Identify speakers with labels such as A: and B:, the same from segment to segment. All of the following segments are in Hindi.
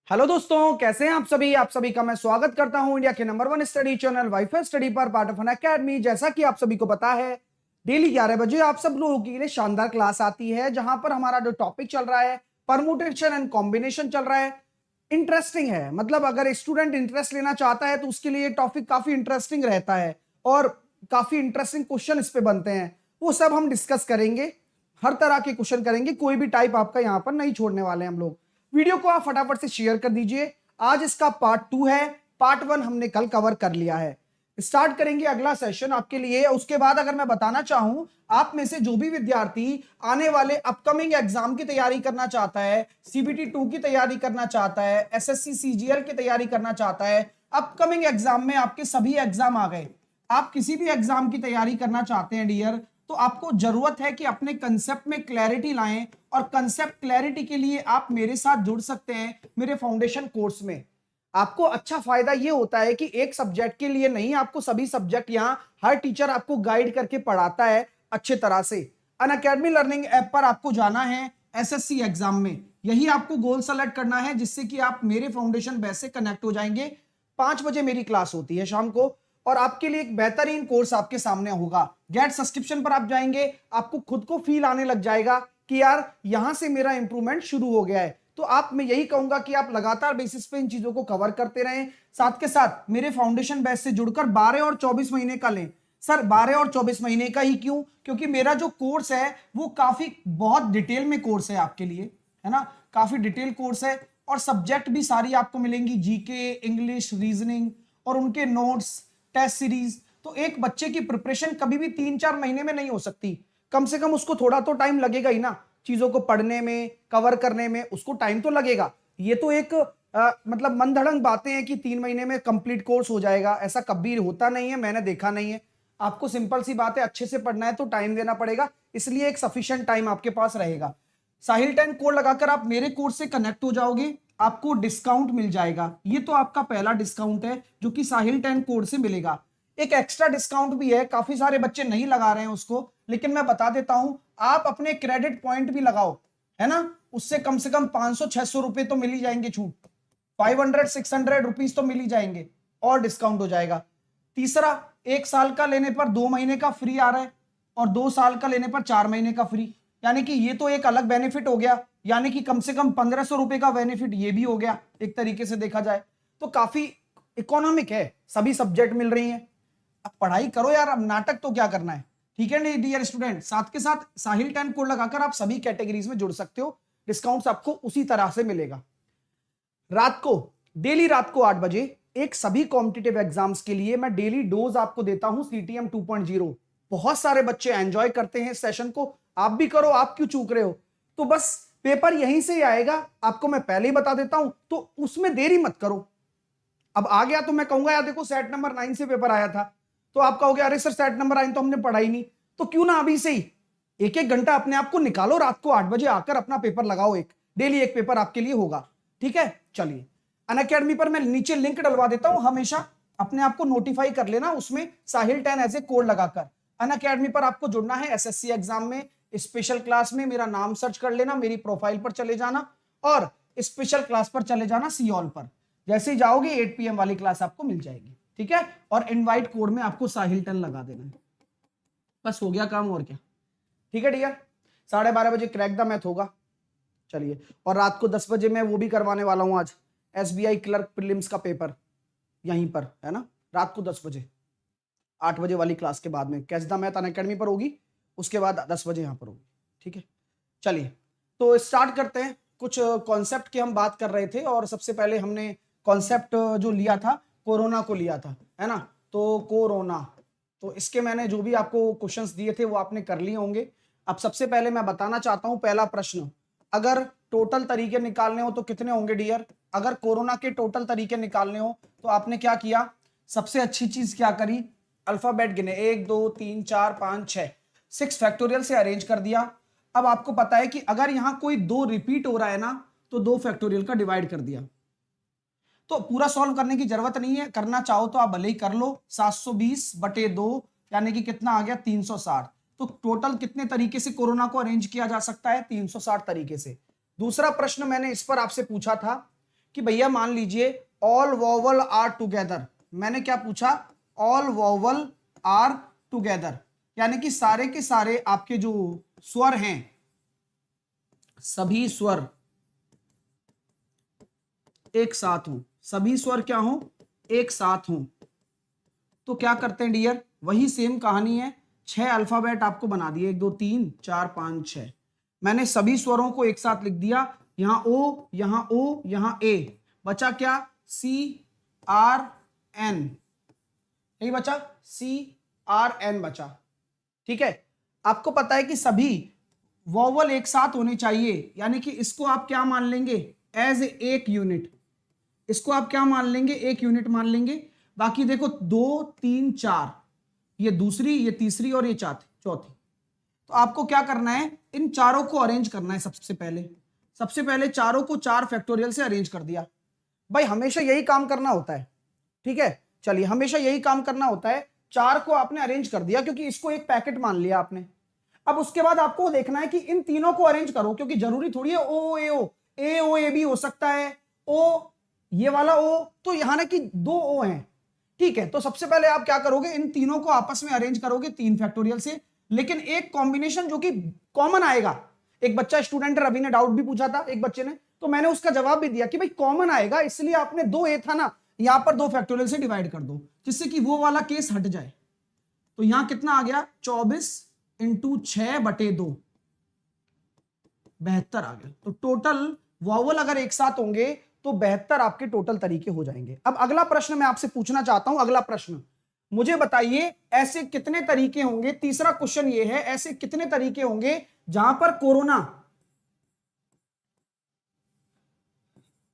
A: हेलो दोस्तों, कैसे हैं आप सभी का मैं स्वागत करता हूं इंडिया के number 1 study channel wifi study पर पार्ट ऑफ एन एकेडमी। जैसा कि आप सभी को पता है, डेली 11 बजे आप सब लोगों के लिए शानदार क्लास आती है, जहां पर हमारा जो टॉपिक चल रहा है परमुटेशन एंड कॉम्बिनेशन चल रहा है। इंटरेस्टिंग है, मतलब अगर स्टूडेंट इंटरेस्ट लेना चाहता है तो उसके लिए टॉपिक काफी इंटरेस्टिंग रहता है और काफी इंटरेस्टिंग क्वेश्चन इस पे बनते हैं। वो सब हम डिस्कस करेंगे, हर तरह के क्वेश्चन करेंगे, कोई भी टाइप आपका यहाँ पर नहीं छोड़ने वाले हम लोग। वीडियो को आप फटाफट से शेयर कर दीजिए। आज इसका पार्ट 2 है, पार्ट 1 हमने कल कवर कर लिया है। स्टार्ट करेंगे अगला सेशन आपके लिए। उसके बाद अगर मैं बताना चाहूं, आप में से जो भी विद्यार्थी आने वाले अपकमिंग एग्जाम की तैयारी करना चाहता है, सीबीटी 2 की तैयारी करना चाहता है, एसएससी सीजीएल की तैयारी करना चाहता है, अपकमिंग एग्जाम में आपके सभी एग्जाम आ गए, आप किसी भी एग्जाम की तैयारी करना चाहते हैं डियर, तो आपको जरूरत है कि अपने कंसेप्ट में क्लैरिटी लाएं। और कंसेप्ट क्लैरिटी के लिए आप मेरे साथ जुड़ सकते हैं मेरे फाउंडेशन कोर्स में। आपको अच्छा फायदा ये होता है कि एक सब्जेक्ट के लिए नहीं, आपको सभी सब्जेक्ट यहाँ हर टीचर आपको गाइड करके पढ़ाता है अच्छे तरह से। अनअकैडमी लर्निंग ऐप पर आपको जाना है एसएससी एग्जाम में, यही आपको गोल सेलेक्ट करना है, जिससे कि आप मेरे फाउंडेशन बैच से कनेक्ट हो जाएंगे। 5 बजे मेरी क्लास होती है शाम को, और आपके लिए एक बेहतरीन कोर्स आपके सामने होगा। गेट सब्सक्रिप्शन पर आप जाएंगे, आपको खुद को फील आने लग जाएगा कि यार यहां से मेरा इंप्रूवमेंट शुरू हो गया है। तो आप, मैं यही कहूंगा कि आप लगातार बेसिस पे इन चीजों को कवर करते रहें। साथ के साथ मेरे फाउंडेशन बैच से जुड़कर 12 और 24 महीने का लें। सर 12 और 24 महीने का ही क्यों? क्योंकि मेरा जो कोर्स है वो काफी बहुत डिटेल में कोर्स है आपके लिए, है ना, काफी डिटेल कोर्स है। और सब्जेक्ट भी सारी आपको मिलेंगी, जीके, इंग्लिश, रीजनिंग और उनके नोट्स, टेस्ट सीरीज। तो एक बच्चे की प्रिपरेशन कभी भी 3-4 महीने में नहीं हो सकती, कम से कम उसको थोड़ा तो टाइम लगेगा ही ना, चीजों को पढ़ने में, कवर करने में उसको टाइम तो लगेगा। ये तो एक मतलब मनधड़ंग बातें हैं कि 3 महीने में कंप्लीट कोर्स हो जाएगा, ऐसा कभी होता नहीं है, मैंने देखा नहीं है। आपको सिंपल सी बात है, अच्छे से पढ़ना है तो टाइम देना पड़ेगा, इसलिए एक सफिशिएंट टाइम आपके पास रहेगा। साहिल 10 कोड लगाकर आप मेरे कोर्स से कनेक्ट हो जाओगे, आपको डिस्काउंट मिल जाएगा। ये तो आपका पहला डिस्काउंट है जो कि साहिल 10 कोड से मिलेगा। एक एक्स्ट्रा डिस्काउंट भी है, काफी सारे बच्चे नहीं लगा रहे हैं उसको, लेकिन मैं बता देता हूं, आप अपने क्रेडिट पॉइंट भी लगाओ, है ना, उससे कम से कम 500-600 रुपए तो मिल ही जाएंगे छूट, 500-600 रुपीज तो मिल ही जाएंगे और डिस्काउंट हो जाएगा। तीसरा, 1 साल का लेने पर 2 महीने का फ्री आ रहा है और 2 साल का लेने पर 4 महीने का फ्री, यानी कि ये तो एक अलग बेनिफिट हो गया, यानी कि कम से कम 1500 रुपए का बेनिफिट ये भी हो गया एक तरीके से देखा जाए तो। काफी इकोनॉमिक है, सभी सब्जेक्ट मिल रही हैं। अब पढ़ाई करो यार, अब नाटक तो क्या करना है, ठीक है नहीं डियर स्टूडेंट। साथ के साथ साहिल 10 कोड लगाकर आप सभी कैटेगरीज में जुड़ सकते हो, डिस्काउंट्स आपको उसी तरह से मिलेगा। रात को, डेली रात को 8 बजे एक सभी कॉम्पिटिटिव एग्जाम्स के लिए मैं डेली डोज आपको देता हूं सीटीएम 2.0। बहुत सारे बच्चे एंजॉय करते हैं इस सेशन को, आप भी करो, आप क्यों चूक रहे हो? तो बस पेपर यहीं से ही आएगा, आपको मैं पहले ही बता देता हूं, तो उसमें देरी मत करो। अब आ गया तो मैं कहूंगा यार देखो सेट नंबर 9 से पेपर आया था, तो आप कहोगे अरे सर सेट नंबर 9 तो हमने पढ़ा ही नहीं। तो क्यों ना अभी से ही 1-1 घंटा अपने आप को निकालो, रात को 8 बजे आकर अपना पेपर लगाओ, एक डेली एक पेपर आपके लिए होगा, ठीक है। चलिए, अनअकैडमी पर मैं नीचे लिंक डलवा देता हूं, हमेशा अपने आप को नोटिफाई कर लेना उसमें साहिल 10 ऐसे कोड लगाकर। अनअकैडमी पर आपको जुड़ना है एसएससी एग्जाम में स्पेशल क्लास में, मेरा नाम सर्च कर लेना, मेरी प्रोफाइल पर चले जाना और स्पेशल क्लास पर चले जाना सियोल पर। जैसे ही जाओगे 8 PM वाली क्लास आपको मिल जाएगी, ठीक है। और इनवाइट कोड में आपको साहिल 10 लगा देना है, बस हो गया काम, और क्या, ठीक है डियर। 12:30 बजे क्रैक द मैथ होगा। चलिए, और रात को 10 बजे मैं वो भी करवाने वाला हूं आज, एसबीआई क्लर्क प्रीलिम्स का पेपर, यहीं पर है ना, रात को 10 बजे, 8 बजे वाली क्लास के बाद में कैच द मैथ अनअकैडमी पर होगी, उसके बाद 10 बजे यहां पर होगी, ठीक है। चलिए, तो स्टार्ट करते हैं। कुछ कॉन्सेप्ट की हम बात कर रहे थे, और सबसे पहले हमने कॉन्सेप्ट जो लिया था कोरोना को लिया था, है ना। तो कोरोना, तो इसके मैंने जो भी आपको क्वेश्चंस दिए थे वो आपने कर लिए होंगे। अब सबसे पहले मैं बताना चाहता हूं, पहला प्रश्न, अगर टोटल तरीके निकालने हो तो कितने होंगे डियर? अगर कोरोना के टोटल तरीके निकालने हो तो आपने क्या किया, सबसे अच्छी चीज क्या करी, अल्फाबेट गिने, 1 2 3 4 5 6, 6 फैक्टोरियल से अरेंज कर दिया। अब आपको पता है कि अगर यहां कोई 2 रिपीट हो रहा है ना, तो 2 फैक्टोरियल का डिवाइड कर दिया, तो पूरा सॉल्व करने की जरूरत नहीं है, करना चाहो तो आप भले ही कर लो। 720/2 यानी कि कितना आ गया, 360। तो टोटल कितने तरीके से कोरोना को अरेंज किया जा सकता है, 360 तरीके से। दूसरा प्रश्न मैंने इस पर आपसे पूछा था कि भैया मान लीजिए ऑल वोवल आर टुगेदर, मैंने क्या पूछा, ऑल वोवल आर टुगेदर, यानी कि सारे के सारे आपके जो स्वर हैं, सभी स्वर एक साथ हों, सभी स्वर क्या हों, एक साथ हों, तो क्या करते हैं डियर, वही सेम कहानी है, 6 अल्फाबेट आपको बना दिए, 1 2 3 4 5 6, मैंने सभी स्वरों को एक साथ लिख दिया, यहां ओ, यहां ओ, यहां ए, बचा क्या, सी आर एन, यही बचा, सी आर एन बचा। ठीक है, आपको पता है कि सभी वोवल एक साथ होने चाहिए, यानी कि इसको आप क्या मान लेंगे, एज एक यूनिट, इसको आप क्या मान लेंगे, एक यूनिट मान लेंगे। बाकी देखो 2 3 4, ये दूसरी, ये तीसरी और ये चौथी, तो आपको क्या करना है, इन चारों को अरेंज करना है। सबसे पहले चारों को 4 फैक्टोरियल से अरेंज कर दिया। भाई हमेशा यही काम करना होता है, ठीक है, चलिए हमेशा यही काम करना होता है। 4 को आपने अरेंज कर दिया क्योंकि इसको एक पैकेट मान लिया आपने। अब उसके बाद आपको देखना है कि इन तीनों को अरेंज करो, क्योंकि जरूरी थोड़ी है ओ ए भी हो सकता है, ओ ये वाला ओ, तो यहां ना कि 2 ओ हैं, ठीक है। तो सबसे पहले आप क्या करोगे, इन तीनों को आपस में अरेंज करोगे 3 फैक्टोरियल से, लेकिन एक कॉम्बिनेशन जो कि कॉमन आएगा। एक बच्चा स्टूडेंट रवि ने डाउट भी पूछा था एक बच्चे ने, तो मैंने उसका जवाब भी दिया कि भाई कॉमन आएगा, इसलिए आपने 2 ए था ना, यहां पर 2 फैक्टोरियल से डिवाइड कर दो, जिससे कि वो वाला केस हट जाए। तो यहां कितना आ गया, 24 इंटू 6/2, 72 आ गया। तो टोटल वॉवल अगर एक साथ होंगे तो 72 आपके टोटल तरीके हो जाएंगे। अब अगला प्रश्न मैं आपसे पूछना चाहता हूं, अगला प्रश्न मुझे बताइए, ऐसे कितने तरीके होंगे, तीसरा क्वेश्चन ये है, ऐसे कितने तरीके होंगे जहां पर कोरोना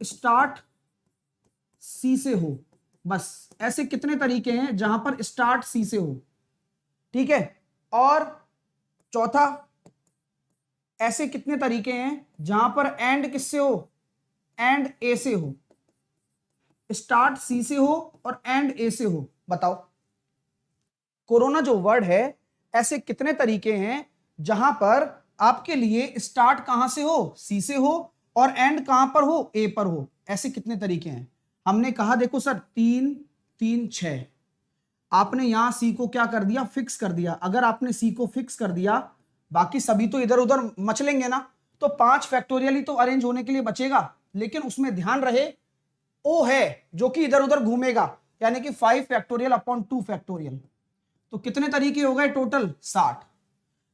A: स्टार्ट सी से हो, बस ऐसे कितने तरीके हैं जहां पर स्टार्ट सी से हो, ठीक है। और चौथा, ऐसे कितने तरीके हैं जहां पर एंड किससे हो, एंड ए से हो, स्टार्ट सी से हो और एंड ए से हो, बताओ। कोरोना जो वर्ड है, ऐसे कितने तरीके हैं जहां पर आपके लिए स्टार्ट कहां से हो, सी से हो, और एंड कहां पर हो, ए पर हो, ऐसे कितने तरीके हैं। हमने कहा देखो सर 3 3 6, आपने यहां सी को क्या कर दिया, फिक्स कर दिया। अगर आपने सी को फिक्स कर दिया, बाकी सभी तो इधर उधर मचलेंगे ना, तो 5 फैक्टोरियल ही तो अरेंज होने के लिए बचेगा, लेकिन उसमें ध्यान रहे ओ है जो कि इधर उधर घूमेगा, यानी कि 5 फैक्टोरियल अपॉन 2 फैक्टोरियल, तो कितने तरीके हो गए टोटल, 60।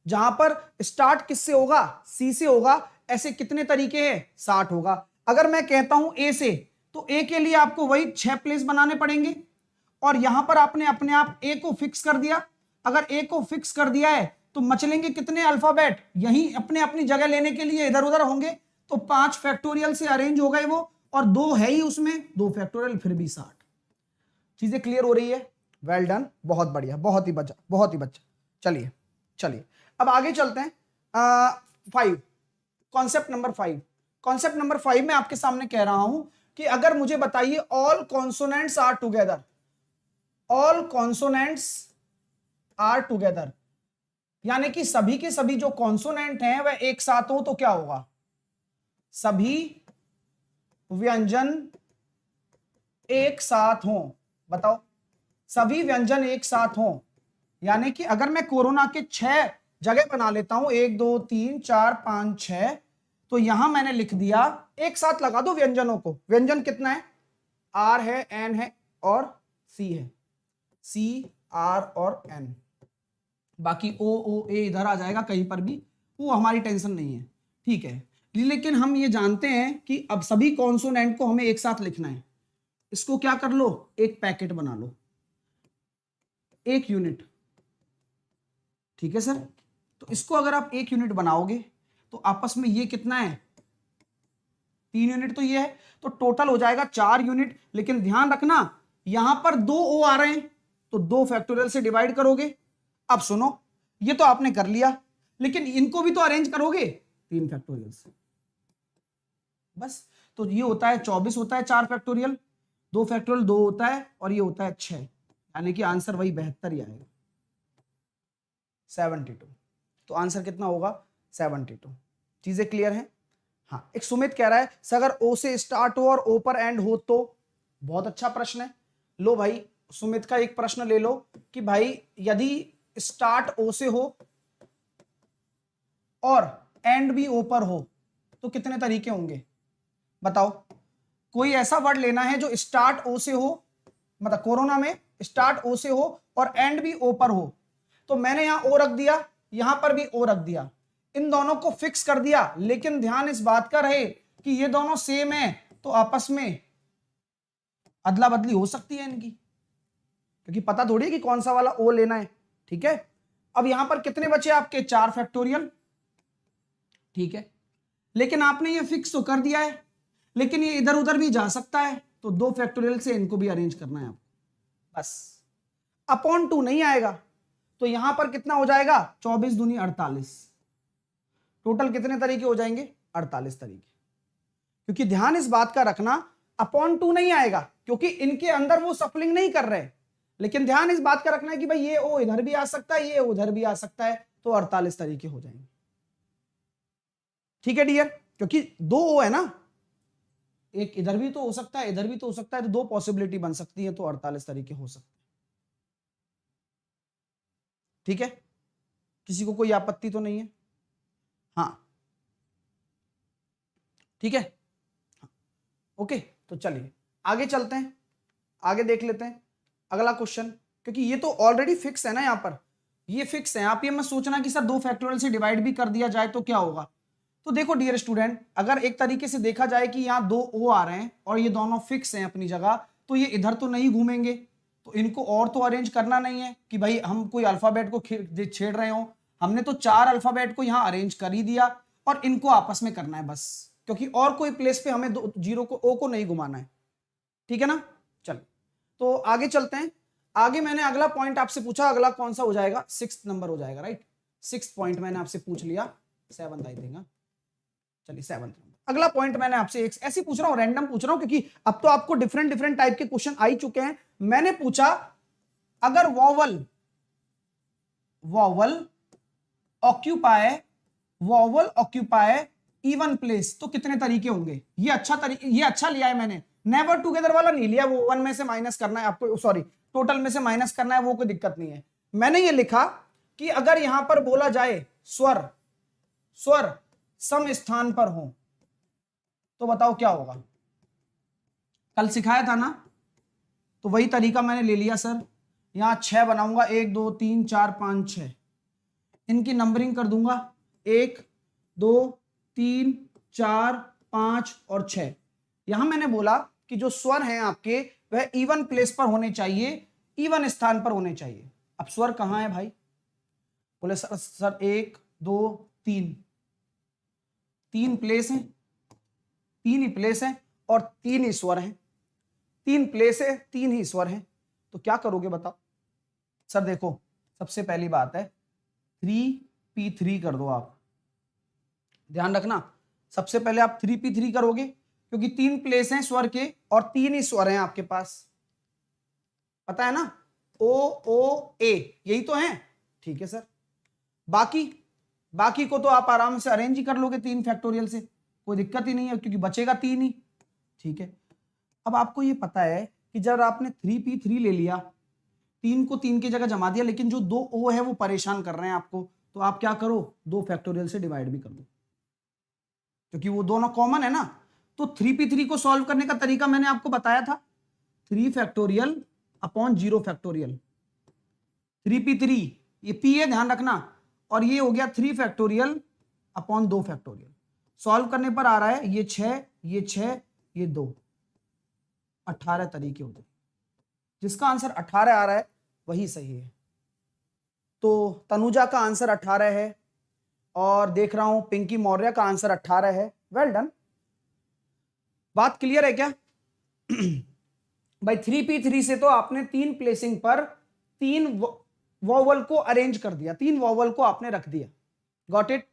A: जहां पर स्टार्ट किससे होगा, सी से होगा, ऐसे कितने तरीके हैं, 60 होगा। अगर मैं कहता हूं ए से, तो ए के लिए आपको वही 6 प्लेस बनाने पड़ेंगे, और यहां पर आपने अपने आप ए को फिक्स कर दिया। अगर ए को फिक्स कर दिया है तो मचलेंगे कितने अल्फाबेट, यही अपने अपनी जगह लेने के लिए इधर उधर होंगे, तो 5 फैक्टोरियल से अरेंज हो गए वो, और 2 है ही उसमें, 2 फैक्टोरियल, फिर भी 60। चीजें क्लियर हो रही है, वेल डन, बहुत बढ़िया, बहुत ही बच्चा। चलिए चलिए अब आगे चलते हैं। 5, कॉन्सेप्ट नंबर 5, कॉन्सेप्ट नंबर 5 में आपके सामने कह रहा हूं कि अगर मुझे बताइए all consonants are together, all consonants are together, यानी कि सभी के सभी जो कॉन्सोनेंट हैं वह एक साथ हो, तो क्या होगा, सभी व्यंजन एक साथ हों, बताओ, सभी व्यंजन एक साथ हों, यानी कि अगर मैं कोरोना के 6 जगह बना लेता हूं, 1 2 3 4 5 6, तो यहां मैंने लिख दिया, एक साथ लगा दो व्यंजनों को। व्यंजन कितना है, आर है, एन है और सी है, सी आर और एन, बाकी ओ ए इधर आ जाएगा कहीं पर भी, वो हमारी टेंशन नहीं है, ठीक है। लेकिन हम ये जानते हैं कि अब सभी कॉन्सोनेंट को हमें एक साथ लिखना है, इसको क्या कर लो, एक पैकेट बना लो, एक यूनिट, ठीक है सर। तो इसको अगर आप एक यूनिट बनाओगे तो आपस में ये कितना है, 3 यूनिट, तो ये है, तो टोटल हो जाएगा 4 यूनिट। लेकिन ध्यान रखना यहां पर 2 ओ आ रहे हैं, तो 2 फैक्टोरियल से डिवाइड करोगे। अब सुनो, ये तो आपने कर लिया, लेकिन इनको भी तो अरेंज करोगे 3 फैक्टोरियल से, बस। तो ये होता है 24 होता है 4 फैक्टोरियल, 2 फैक्टोरियल 2 होता है, और ये होता है 6, यानी कि आंसर वही 72 ही आएगा, 72। तो आंसर कितना होगा, 72। चीजें क्लियर हैं, हाँ, एक सुमित कह रहा है सर अगर ओ से स्टार्ट हो और ओ पर एंड हो तो। बहुत अच्छा प्रश्न है। लो भाई, सुमित का एक प्रश्न ले लो कि भाई यदि स्टार्ट ओ से हो और एंड भी ओ पर हो तो कितने तरीके होंगे बताओ। कोई ऐसा वर्ड लेना है जो स्टार्ट ओ से हो, मतलब कोरोना में स्टार्ट ओ से हो और एंड भी ओ पर हो। तो मैंने यहां ओ रख दिया, यहां पर भी ओ रख दिया, इन दोनों को फिक्स कर दिया। लेकिन ध्यान इस बात का रहे कि ये दोनों सेम है तो आपस में अदला बदली हो सकती है इनकी, क्योंकि पता थोड़ी है कि कौन सा वाला ओ लेना है। ठीक है, अब यहां पर कितने बचे आपके 4 फैक्टोरियल। ठीक है, लेकिन आपने ये फिक्स तो कर दिया है, लेकिन ये इधर उधर भी जा सकता है, तो 2 फैक्टोरियल से इनको भी अरेंज करना है आपको बस। अपॉन 2 नहीं आएगा तो यहां पर कितना हो जाएगा 24 दूनी 48। टोटल कितने तरीके हो जाएंगे 48 तरीके। क्योंकि ध्यान इस बात का रखना अपॉन 2 नहीं आएगा क्योंकि इनके अंदर वो सफलिंग नहीं कर रहे, लेकिन ध्यान इस बात का रखना है कि भाई ये ओ इधर भी आ सकता है, ये उधर भी आ सकता है, तो 48 तरीके हो जाएंगे। ठीक है डियर, क्योंकि 2 ओ है ना, एक इधर भी तो हो सकता है, इधर भी तो हो सकता है, तो 2 पॉसिबिलिटी बन सकती है, तो 48 तरीके हो सकते हैं। ठीक है, किसी को कोई आपत्ति तो नहीं है? हाँ ठीक है, ओके, तो चलिए आगे चलते हैं, आगे देख लेते हैं अगला क्वेश्चन। क्योंकि ये तो ऑलरेडी फिक्स है ना, यहां पर ये फिक्स है। आप ये मत सोचना कि सर 2 फैक्टोरियल से डिवाइड भी कर दिया जाए तो क्या होगा। तो देखो डियर स्टूडेंट, अगर एक तरीके से देखा जाए कि यहाँ 2 ओ आ रहे हैं और ये दोनों फिक्स हैं अपनी जगह, तो ये इधर तो नहीं घूमेंगे, तो इनको और तो अरेंज करना नहीं है कि भाई हम कोई अल्फाबेट को छेड़ रहे हो। हमने तो 4 अल्फाबेट को यहाँ अरेंज कर ही दिया और इनको आपस में करना है बस, क्योंकि और कोई प्लेस पे हमें जीरो को ओ को नहीं घुमाना है। ठीक है ना, चल तो आगे चलते हैं। आगे मैंने अगला पॉइंट आपसे पूछा, अगला कौन सा हो जाएगा 6th नंबर हो जाएगा, राइट। 6th पॉइंट मैंने आपसे पूछ लिया, 7th आई थिंक। चलिए 7th नंबर अगला पॉइंट मैंने आपसे एक ऐसे पूछ रहा हूं, रैंडम पूछ रहा हूं, क्योंकि अब तो आपको डिफरेंट डिफरेंट टाइप के क्वेश्चन आ ही चुके हैं। मैंने पूछा अगर वॉवल ऑक्यूपाई इवन प्लेस तो कितने तरीके होंगे। ये अच्छा लिया है मैंने, नेवर टुगेदर वाला नहीं लिया, वो 1 में से माइनस करना है आपको, सॉरी टोटल में से माइनस करना है, वो कोई दिक्कत नहीं है। मैंने ये लिखा कि अगर यहां पर बोला जाए स्वर सम स्थान पर हो तो बताओ क्या होगा। कल सिखाया था ना, तो वही तरीका मैंने ले लिया सर। यहां 6 बनाऊंगा, 1 2 3 4 5 6, इनकी नंबरिंग कर दूंगा 1 2 3 4 5 और 6। यहां मैंने बोला कि जो स्वर हैं आपके वह इवन प्लेस पर होने चाहिए, इवन स्थान पर होने चाहिए। अब स्वर कहां है भाई, बोले सर 1 2 3, 3 प्लेस हैं, 3 ही प्लेस हैं और 3 ही स्वर हैं। 3 प्लेस है, 3 ही स्वर हैं, तो क्या करोगे बताओ। सर देखो सबसे पहली बात है 3p3 कर दो आप। ध्यान रखना सबसे पहले आप 3p3 करोगे, क्योंकि 3 प्लेस हैं स्वर के और 3 ही स्वर हैं आपके पास, पता है ना, ओ ओ ए यही तो है। ठीक है सर, बाकी को तो आप आराम से अरेंज ही कर लोगे 3 फैक्टोरियल से, कोई दिक्कत ही नहीं है, क्योंकि बचेगा 3 ही। ठीक है, अब आपको ये पता है कि जब आपने 3p3 ले लिया, 3 को 3 की जगह जमा दिया, लेकिन जो 2 ओ है वो परेशान कर रहे हैं आपको, तो आप क्या करो 2 फैक्टोरियल से डिवाइड भी कर दो, क्योंकि वो दोनों कॉमन है ना। तो 3p3 को सॉल्व करने का तरीका मैंने आपको बताया था, 3 फैक्टोरियल अपॉन 0 फैक्टोरियल। 3p3 ये p है ध्यान रखना, और ये हो गया 3 फैक्टोरियल अपॉन 2 फैक्टोरियल। सॉल्व करने पर आ रहा है ये 6 ये 6 ये 2, 18 तरीके होते हैं। जिसका आंसर 18 आ रहा है वही सही है। तो तनुजा का आंसर 18 है और देख रहा हूं पिंकी मौर्य का आंसर 18 है। वेल डन, बात क्लियर है क्या भाई। 3p3 से तो आपने 3 प्लेसिंग पर 3 वॉवल को अरेंज कर दिया, 3 वॉवल को आपने रख दिया, गॉट इट।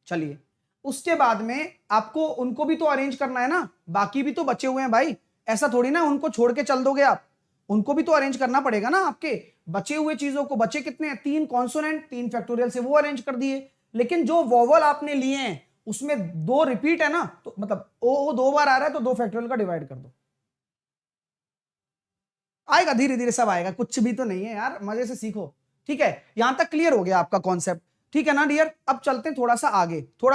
A: चलिए उसके बाद में आपको उनको भी तो अरेंज करना है ना, बाकी भी तो बचे हुए हैं भाई, ऐसा थोड़ी ना उनको छोड़ के चल दोगे आप, उनको भी तो अरेंज करना पड़ेगा ना आपके बचे हुए चीजों को। बचे कितने हैं 3 कॉन्सोनेंट, 3 फैक्टोरियल से वो अरेंज कर दिए, लेकिन जो वॉवल आपने लिए हैं उसमें 2 रिपीट है ना, तो मतलब ओ 2 बार आ रहा है तो 2 फैक्टोरियल का डिवाइड कर दो, आएगा धीरे धीरे सब आएगा, कुछ भी तो नहीं है यार, मजे से सीखो। ठीक है, यहां तक क्लियर हो गया आपका कॉन्सेप्ट, ठीक है ना डियर। अब चलते हैं थोड़ा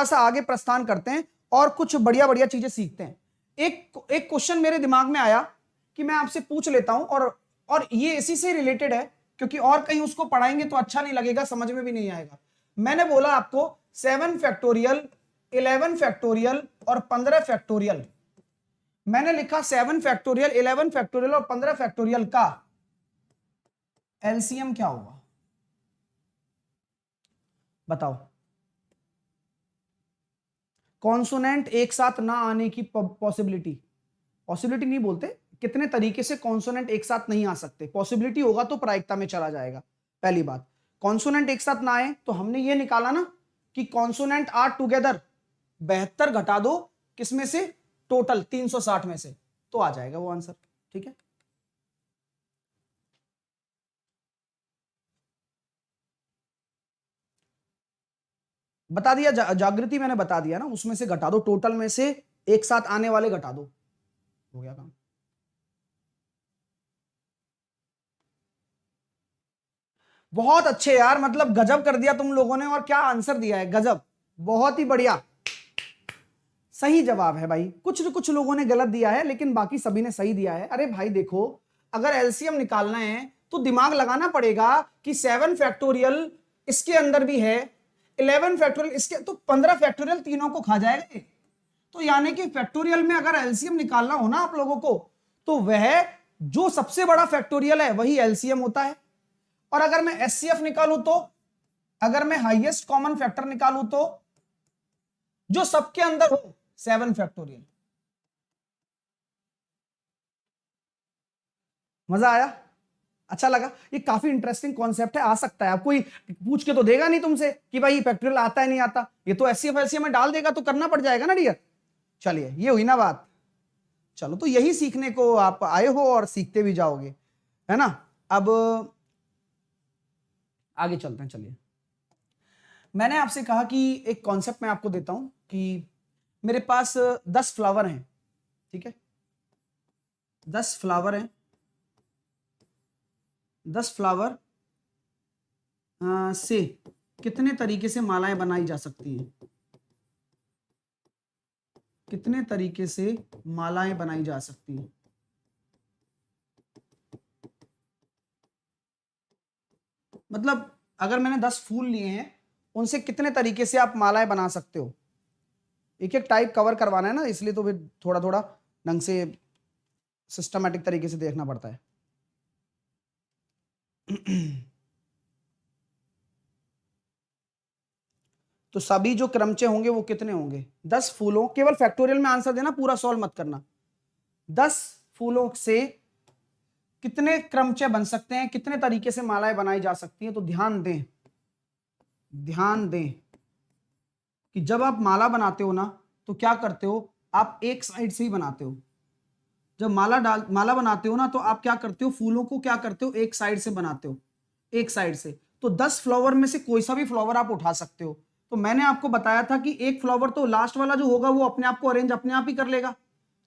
A: सा आगे प्रस्थान करते हैं और कुछ बढ़िया बढ़िया चीजें सीखते हैं। एक क्वेश्चन मेरे दिमाग में आया कि मैं आपसे पूछ लेता हूं, और ये इसी से रिलेटेड है, क्योंकि और कहीं उसको पढ़ाएंगे तो अच्छा नहीं लगेगा, समझ में भी नहीं आएगा। मैंने बोला आपको 7 फैक्टोरियल, 11 फैक्टोरियल और 15 फैक्टोरियल, मैंने लिखा 7 फैक्टोरियल, 11 फैक्टोरियल और 15 फैक्टोरियल का एलसीएम क्या होगा, बताओ। कॉन्सोनेंट एक साथ ना आने की पॉसिबिलिटी नहीं बोलते, कितने तरीके से कॉन्सोनेंट एक साथ नहीं आ सकते, पॉसिबिलिटी होगा तो प्रायिकता में चला जाएगा। पहली बात, कॉन्सोनेंट एक साथ ना आए तो हमने ये निकाला ना कि कॉन्सोनेंट आर टुगेदर, 72 घटा दो किसमें से, टोटल 360 में से, तो आ जाएगा वो आंसर। ठीक है, बता दिया, जागृति मैंने बता दिया ना, उसमें से घटा दो, टोटल में से एक साथ आने वाले घटा दो, हो गया काम। बहुत अच्छे यार, मतलब गजब कर दिया तुम लोगों ने, और क्या आंसर दिया है, गजब, बहुत ही बढ़िया, सही जवाब है भाई। कुछ लोगों ने गलत दिया है लेकिन बाकी सभी ने सही दिया है। अरे भाई देखो, अगर एलसीएम निकालना है तो दिमाग लगाना पड़ेगा कि 7 फैक्टोरियल इसके अंदर भी है, 11 फैक्टोरियल इसके, तो 15 फैक्टोरियल तीनों को खा जाएगा ये। तो यानी कि फैक्टोरियल में अगर एलसीएम निकालना हो ना आप लोगों को, तो वह जो सबसे बड़ा फैक्टोरियल है वही एलसीएम होता है। और अगर मैं एचसीएफ निकालूं तो, अगर मैं हाईएस्ट कॉमन फैक्टर निकालूं तो, जो सबके अंदर हो 7 फैक्टोरियल। मजा आया, अच्छा लगा, ये काफी इंटरेस्टिंग कॉन्सेप्ट है, आ सकता है, आप कोई पूछ के तो देगा नहीं तुमसे कि भाई फैक्टोरियल आता है नहीं आता, ये तो एचसीएफ एलसीएम में डाल देगा तो करना पड़ जाएगा ना डियर। चलिए, ये हुई ना बात, चलो तो यही सीखने को आप आए हो और सीखते भी जाओगे, है ना। अब आगे चलते हैं, चलिए। मैंने आपसे कहा कि एक कॉन्सेप्ट मैं आपको देता हूं कि मेरे पास 10 फ्लावर हैं, ठीक है, 10 फ्लावर हैं, 10 फ्लावर से कितने तरीके से मालाएं बनाई जा सकती हैं, कितने तरीके से मालाएं बनाई जा सकती हैं। मतलब अगर मैंने 10 फूल लिए हैं, उनसे कितने तरीके से आप मालाएं बना सकते हो। एक एक टाइप कवर करवाना है ना, इसलिए तो फिर थोड़ा थोड़ा ढंग से सिस्टमैटिक तरीके से देखना पड़ता है। तो सभी जो क्रमचे होंगे वो कितने होंगे, 10 फूलों, केवल फैक्टोरियल में आंसर देना, पूरा सॉल्व मत करना। 10 फूलों से कितने क्रमचे बन सकते हैं, कितने तरीके से मालाएं बनाई जा सकती हैं। तो ध्यान दें, ध्यान दें कि जब आप माला बनाते हो ना तो क्या करते हो, आप एक साइड से ही बनाते हो। जब माला बनाते हो ना तो आप क्या करते हो, फूलों को क्या करते हो, एक साइड से बनाते हो, एक साइड से। तो 10 फ्लावर में से कोई सा भी फ्लावर आप उठा सकते हो। तो मैंने आपको बताया था कि एक फ्लावर तो लास्ट वाला जो होगा वो अपने आप को अरेंज अपने आप ही कर लेगा।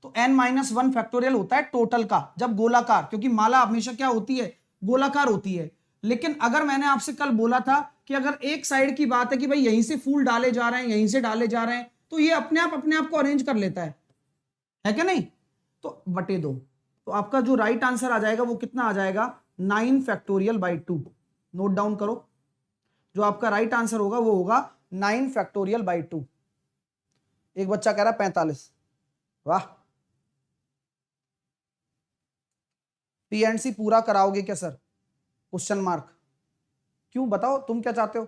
A: तो n-1 फैक्टोरियल होता है टोटल का, जब गोलाकार, क्योंकि माला हमेशा क्या होती है, गोलाकार होती है। लेकिन अगर मैंने आपसे कल बोला था कि अगर एक साइड की बात है कि भाई यहीं से फूल डाले जा रहे हैं, यहीं से डाले जा रहे हैं, तो ये अपने आप को अरेंज कर लेता है क्या नहीं। तो बटे 2, तो आपका जो राइट आंसर आ जाएगा वो कितना आ जाएगा, 9 फैक्टोरियल बाई 2। नोट डाउन करो, जो आपका राइट आंसर होगा वो होगा 9 फैक्टोरियल बाई 2। एक बच्चा कह रहा 45, वाह। पीएनसी पूरा कराओगे क्या सर, क्वेश्चन मार्क। क्यों, बताओ तुम क्या चाहते हो।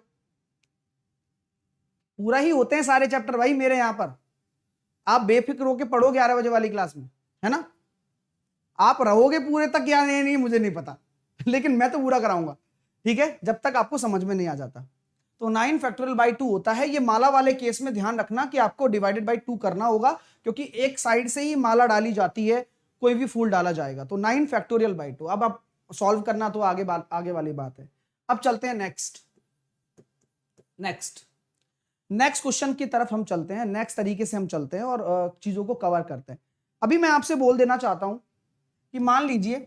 A: पूरा ही होते हैं सारे चैप्टर भाई मेरे यहां पर, आप बेफिक्र होके पढ़ो 11 बजे वाली क्लास में, है ना। आप रहोगे पूरे तक या नहीं मुझे नहीं पता, लेकिन मैं तो पूरा कराऊंगा, ठीक है, जब तक आपको समझ में नहीं आ जाता। तो 9 फैक्टोरियल बाई 2 होता है। ये माला वाले केस में ध्यान रखना कि आपको डिवाइडेड बाई 2 करना होगा, क्योंकि एक साइड से ही माला डाली जाती है, कोई भी फूल डाला जाएगा। तो 9 फैक्टोरियल बाई 2। अब आप सॉल्व करना तो आगे वाली बात है। अब चलते हैं नेक्स्ट। नेक्स्ट क्वेश्चन की तरफ हम चलते हैं, नेक्स्ट तरीके से हम चलते हैं और चीजों को कवर करते हैं। अभी मैं आपसे बोल देना चाहता हूं कि मान लीजिए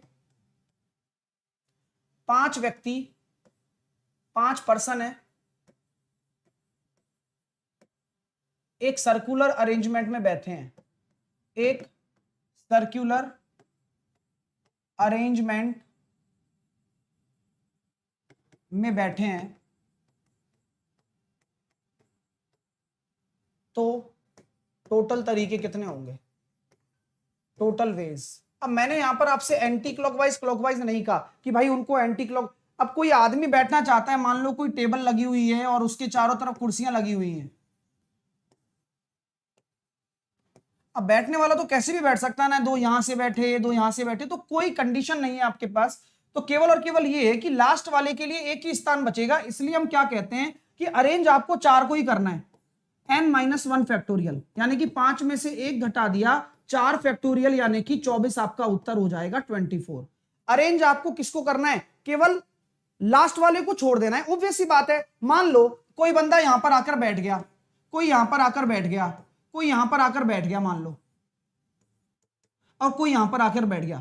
A: 5 व्यक्ति, 5 पर्सन है, एक सर्कुलर अरेंजमेंट में बैठे हैं, एक सर्कुलर अरेंजमेंट में बैठे हैं, तो टोटल तरीके कितने होंगे, टोटल वेज। अब मैंने यहां पर आपसे एंटी क्लॉकवाइज क्लॉकवाइज नहीं कहा कि भाई उनको एंटी क्लॉक, अब कोई आदमी बैठना चाहता है, मान लो कोई टेबल लगी हुई है और उसके चारों तरफ कुर्सियां लगी हुई हैं, अब बैठने वाला तो कैसे भी बैठ सकता है ना, दो यहां से बैठे, दो यहां से बैठे, तो कोई कंडीशन नहीं है आपके पास। तो केवल और केवल ये है कि लास्ट वाले के लिए एक ही स्थान बचेगा, इसलिए हम क्या कहते हैं कि अरेंज आपको 4 को ही करना है, n-1 फैक्टोरियल, यानी कि 5 में से 1 घटा दिया, 4 फैक्टोरियल, यानी कि 24 आपका उत्तर हो जाएगा 24। अरेंज आपको किसको करना है, केवल लास्ट वाले को छोड़ देना है। ऑब्वियस सी बात है, मान लो कोई बंदा यहां पर आकर बैठ गया, कोई यहां पर आकर बैठ गया, कोई यहां पर आकर बैठ गया मान लो, और कोई यहां पर आकर बैठ गया,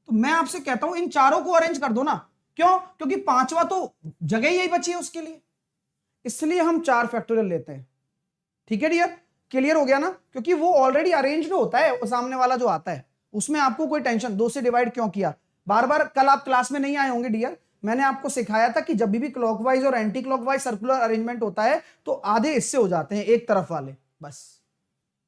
A: तो मैं आपसे कहता हूं इन चारों को अरेंज कर दो ना। क्यों, क्योंकि पांचवा तो जगह ही यही बची है उसके लिए, इसलिए हम 4 फैक्टोरियल लेते हैं। ठीक है डियर, क्लियर हो गया ना, क्योंकि वो ऑलरेडी अरेंज्ड होता है, वो सामने वाला जो आता है उसमें आपको कोई टेंशन, 2 से डिवाइड क्यों किया। बार बार कल आप क्लास में नहीं आए होंगे डियर, मैंने आपको सिखाया था कि जब भी क्लॉकवाइज और एंटी क्लॉकवाइज सर्कुलर अरेंजमेंट होता है तो आधे इससे हो जाते हैं, एक तरफ वाले बस,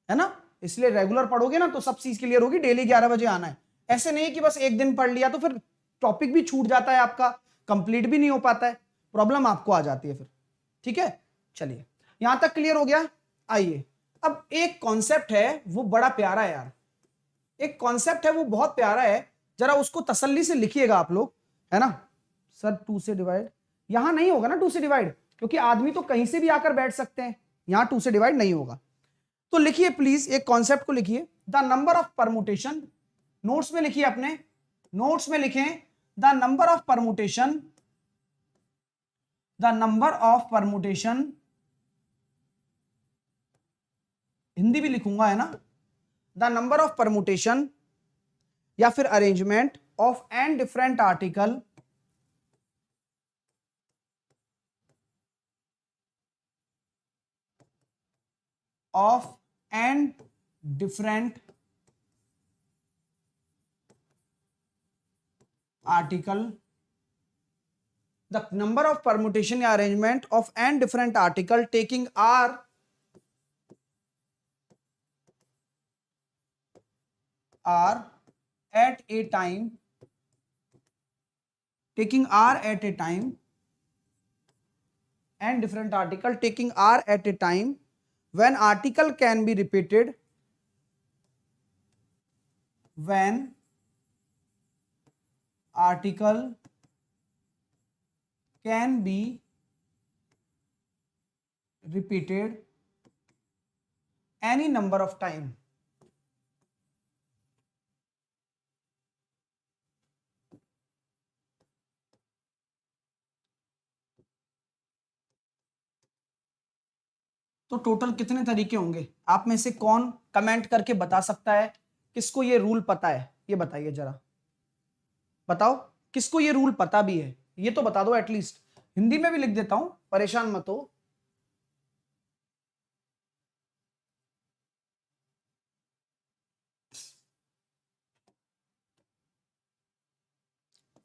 A: है ना। इसलिए रेगुलर पढ़ोगे ना तो सब चीज क्लियर होगी, डेली 11 बजे आना है। ऐसे नहीं कि बस एक दिन पढ़ लिया तो फिर टॉपिक भी छूट जाता है आपका, कंप्लीट भी नहीं हो पाता है, प्रॉब्लम आपको आ जाती है फिर। ठीक है, चलिए यहां तक क्लियर हो गया। आइए अब एक कॉन्सेप्ट है वो बड़ा प्यारा है यार, एक कॉन्सेप्ट है वो बहुत प्यारा है, जरा उसको तसल्ली से लिखिएगा आप लोग, है ना। सर 2 से डिवाइड, यहां नहीं होगा ना 2 से डिवाइड, क्योंकि आदमी तो कहीं से भी आकर बैठ सकते हैं, यहां 2 से डिवाइड नहीं होगा। तो लिखिए प्लीज, एक कॉन्सेप्ट को लिखिए, the number of permutation, notes में लिखिए अपने, नोट्स में लिखें the number of permutation, the number of permutation, Hindi भी लिखूंगा है ना, द नंबर ऑफ परमुटेशन या फिर arrangement of n different article of n different article, the number of permutation या arrangement of n different article taking r at a time, taking r at a time, n different article taking r at a time when article can be repeated, when article can be repeated any number of time। तो टोटल कितने तरीके होंगे, आप में से कौन कमेंट करके बता सकता है, किसको ये रूल पता है, ये बताइए जरा, बताओ किसको ये रूल पता भी है, ये तो बता दो एटलीस्ट। हिंदी में भी लिख देता हूं, परेशान मत हो।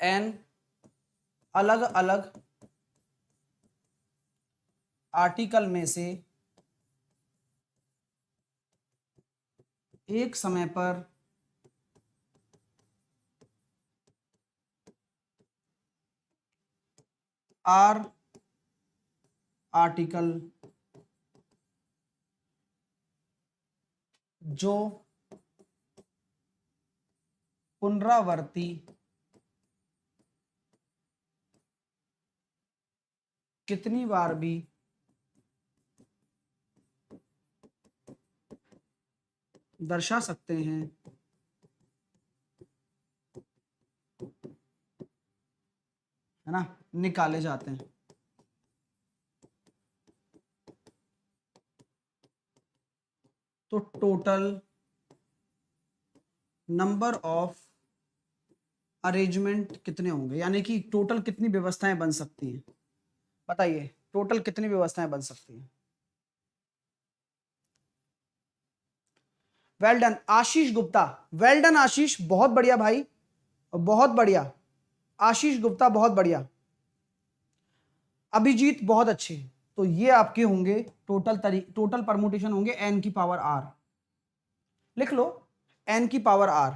A: एन अलग अलग आर्टिकल में से एक समय पर आर आर्टिकल जो पुनरावर्ती कितनी बार भी दर्शा सकते हैं, है ना, निकाले जाते हैं। तो टोटल नंबर ऑफ अरेंजमेंट कितने होंगे, यानी कि टोटल कितनी व्यवस्थाएं बन सकती हैं, बताइए टोटल कितनी व्यवस्थाएं बन सकती हैं। Well done Ashish Gupta, well done आशीष, बहुत बढ़िया भाई, बहुत बढ़िया आशीष गुप्ता, बहुत बढ़िया। अभिजीत बहुत अच्छे। तो ये आपके होंगे टोटल परमुटेशन होंगे n की पावर r, लिख लो n की पावर r।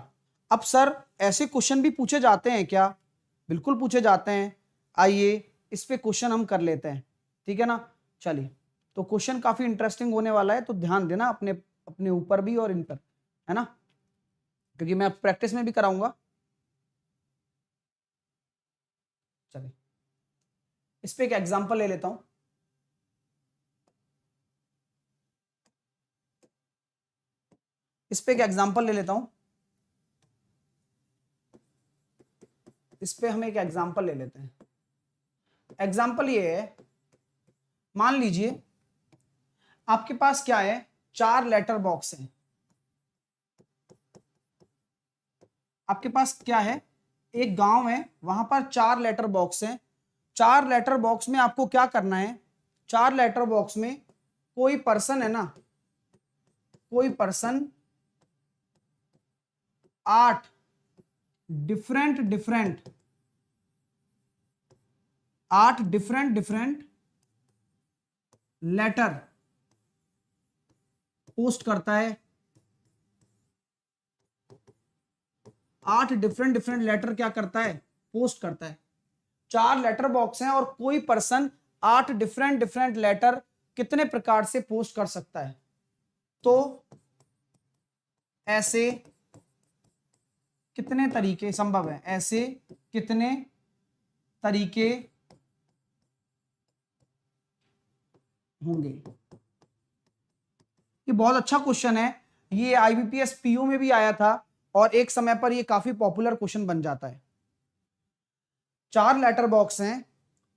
A: अब सर ऐसे क्वेश्चन भी पूछे जाते हैं क्या, बिल्कुल पूछे जाते हैं, आइए इस पे क्वेश्चन हम कर लेते हैं, ठीक है ना। चलिए तो क्वेश्चन काफी इंटरेस्टिंग होने वाला है, तो ध्यान देना अपने अपने ऊपर भी और इन पर, है ना, क्योंकि मैं प्रैक्टिस में भी कराऊंगा। चलिए इस पे एक एग्जांपल ले लेता हूं। इस पे एक एग्जांपल ले लेता हूं। इस पे हम एक एग्जांपल ले लेते हैं। एग्जांपल ये है, मान लीजिए आपके पास क्या है, 4 लेटर बॉक्स हैं। आपके पास क्या है, एक गांव है, वहां पर 4 लेटर बॉक्स हैं। 4 लेटर बॉक्स में आपको क्या करना है, 4 लेटर बॉक्स में कोई पर्सन है ना, कोई person 8 different different 8 different different letter post करता है। 8 डिफरेंट डिफरेंट लेटर क्या करता है, पोस्ट करता है। 4 लेटर बॉक्स हैं और कोई पर्सन 8 डिफरेंट डिफरेंट लेटर कितने प्रकार से पोस्ट कर सकता है। तो ऐसे कितने तरीके संभव है, ऐसे कितने तरीके होंगे। ये बहुत अच्छा क्वेश्चन है, ये आईबीपीएस पीओ में भी आया था और एक समय पर ये काफी पॉपुलर क्वेश्चन बन जाता है। 4 लेटर बॉक्स हैं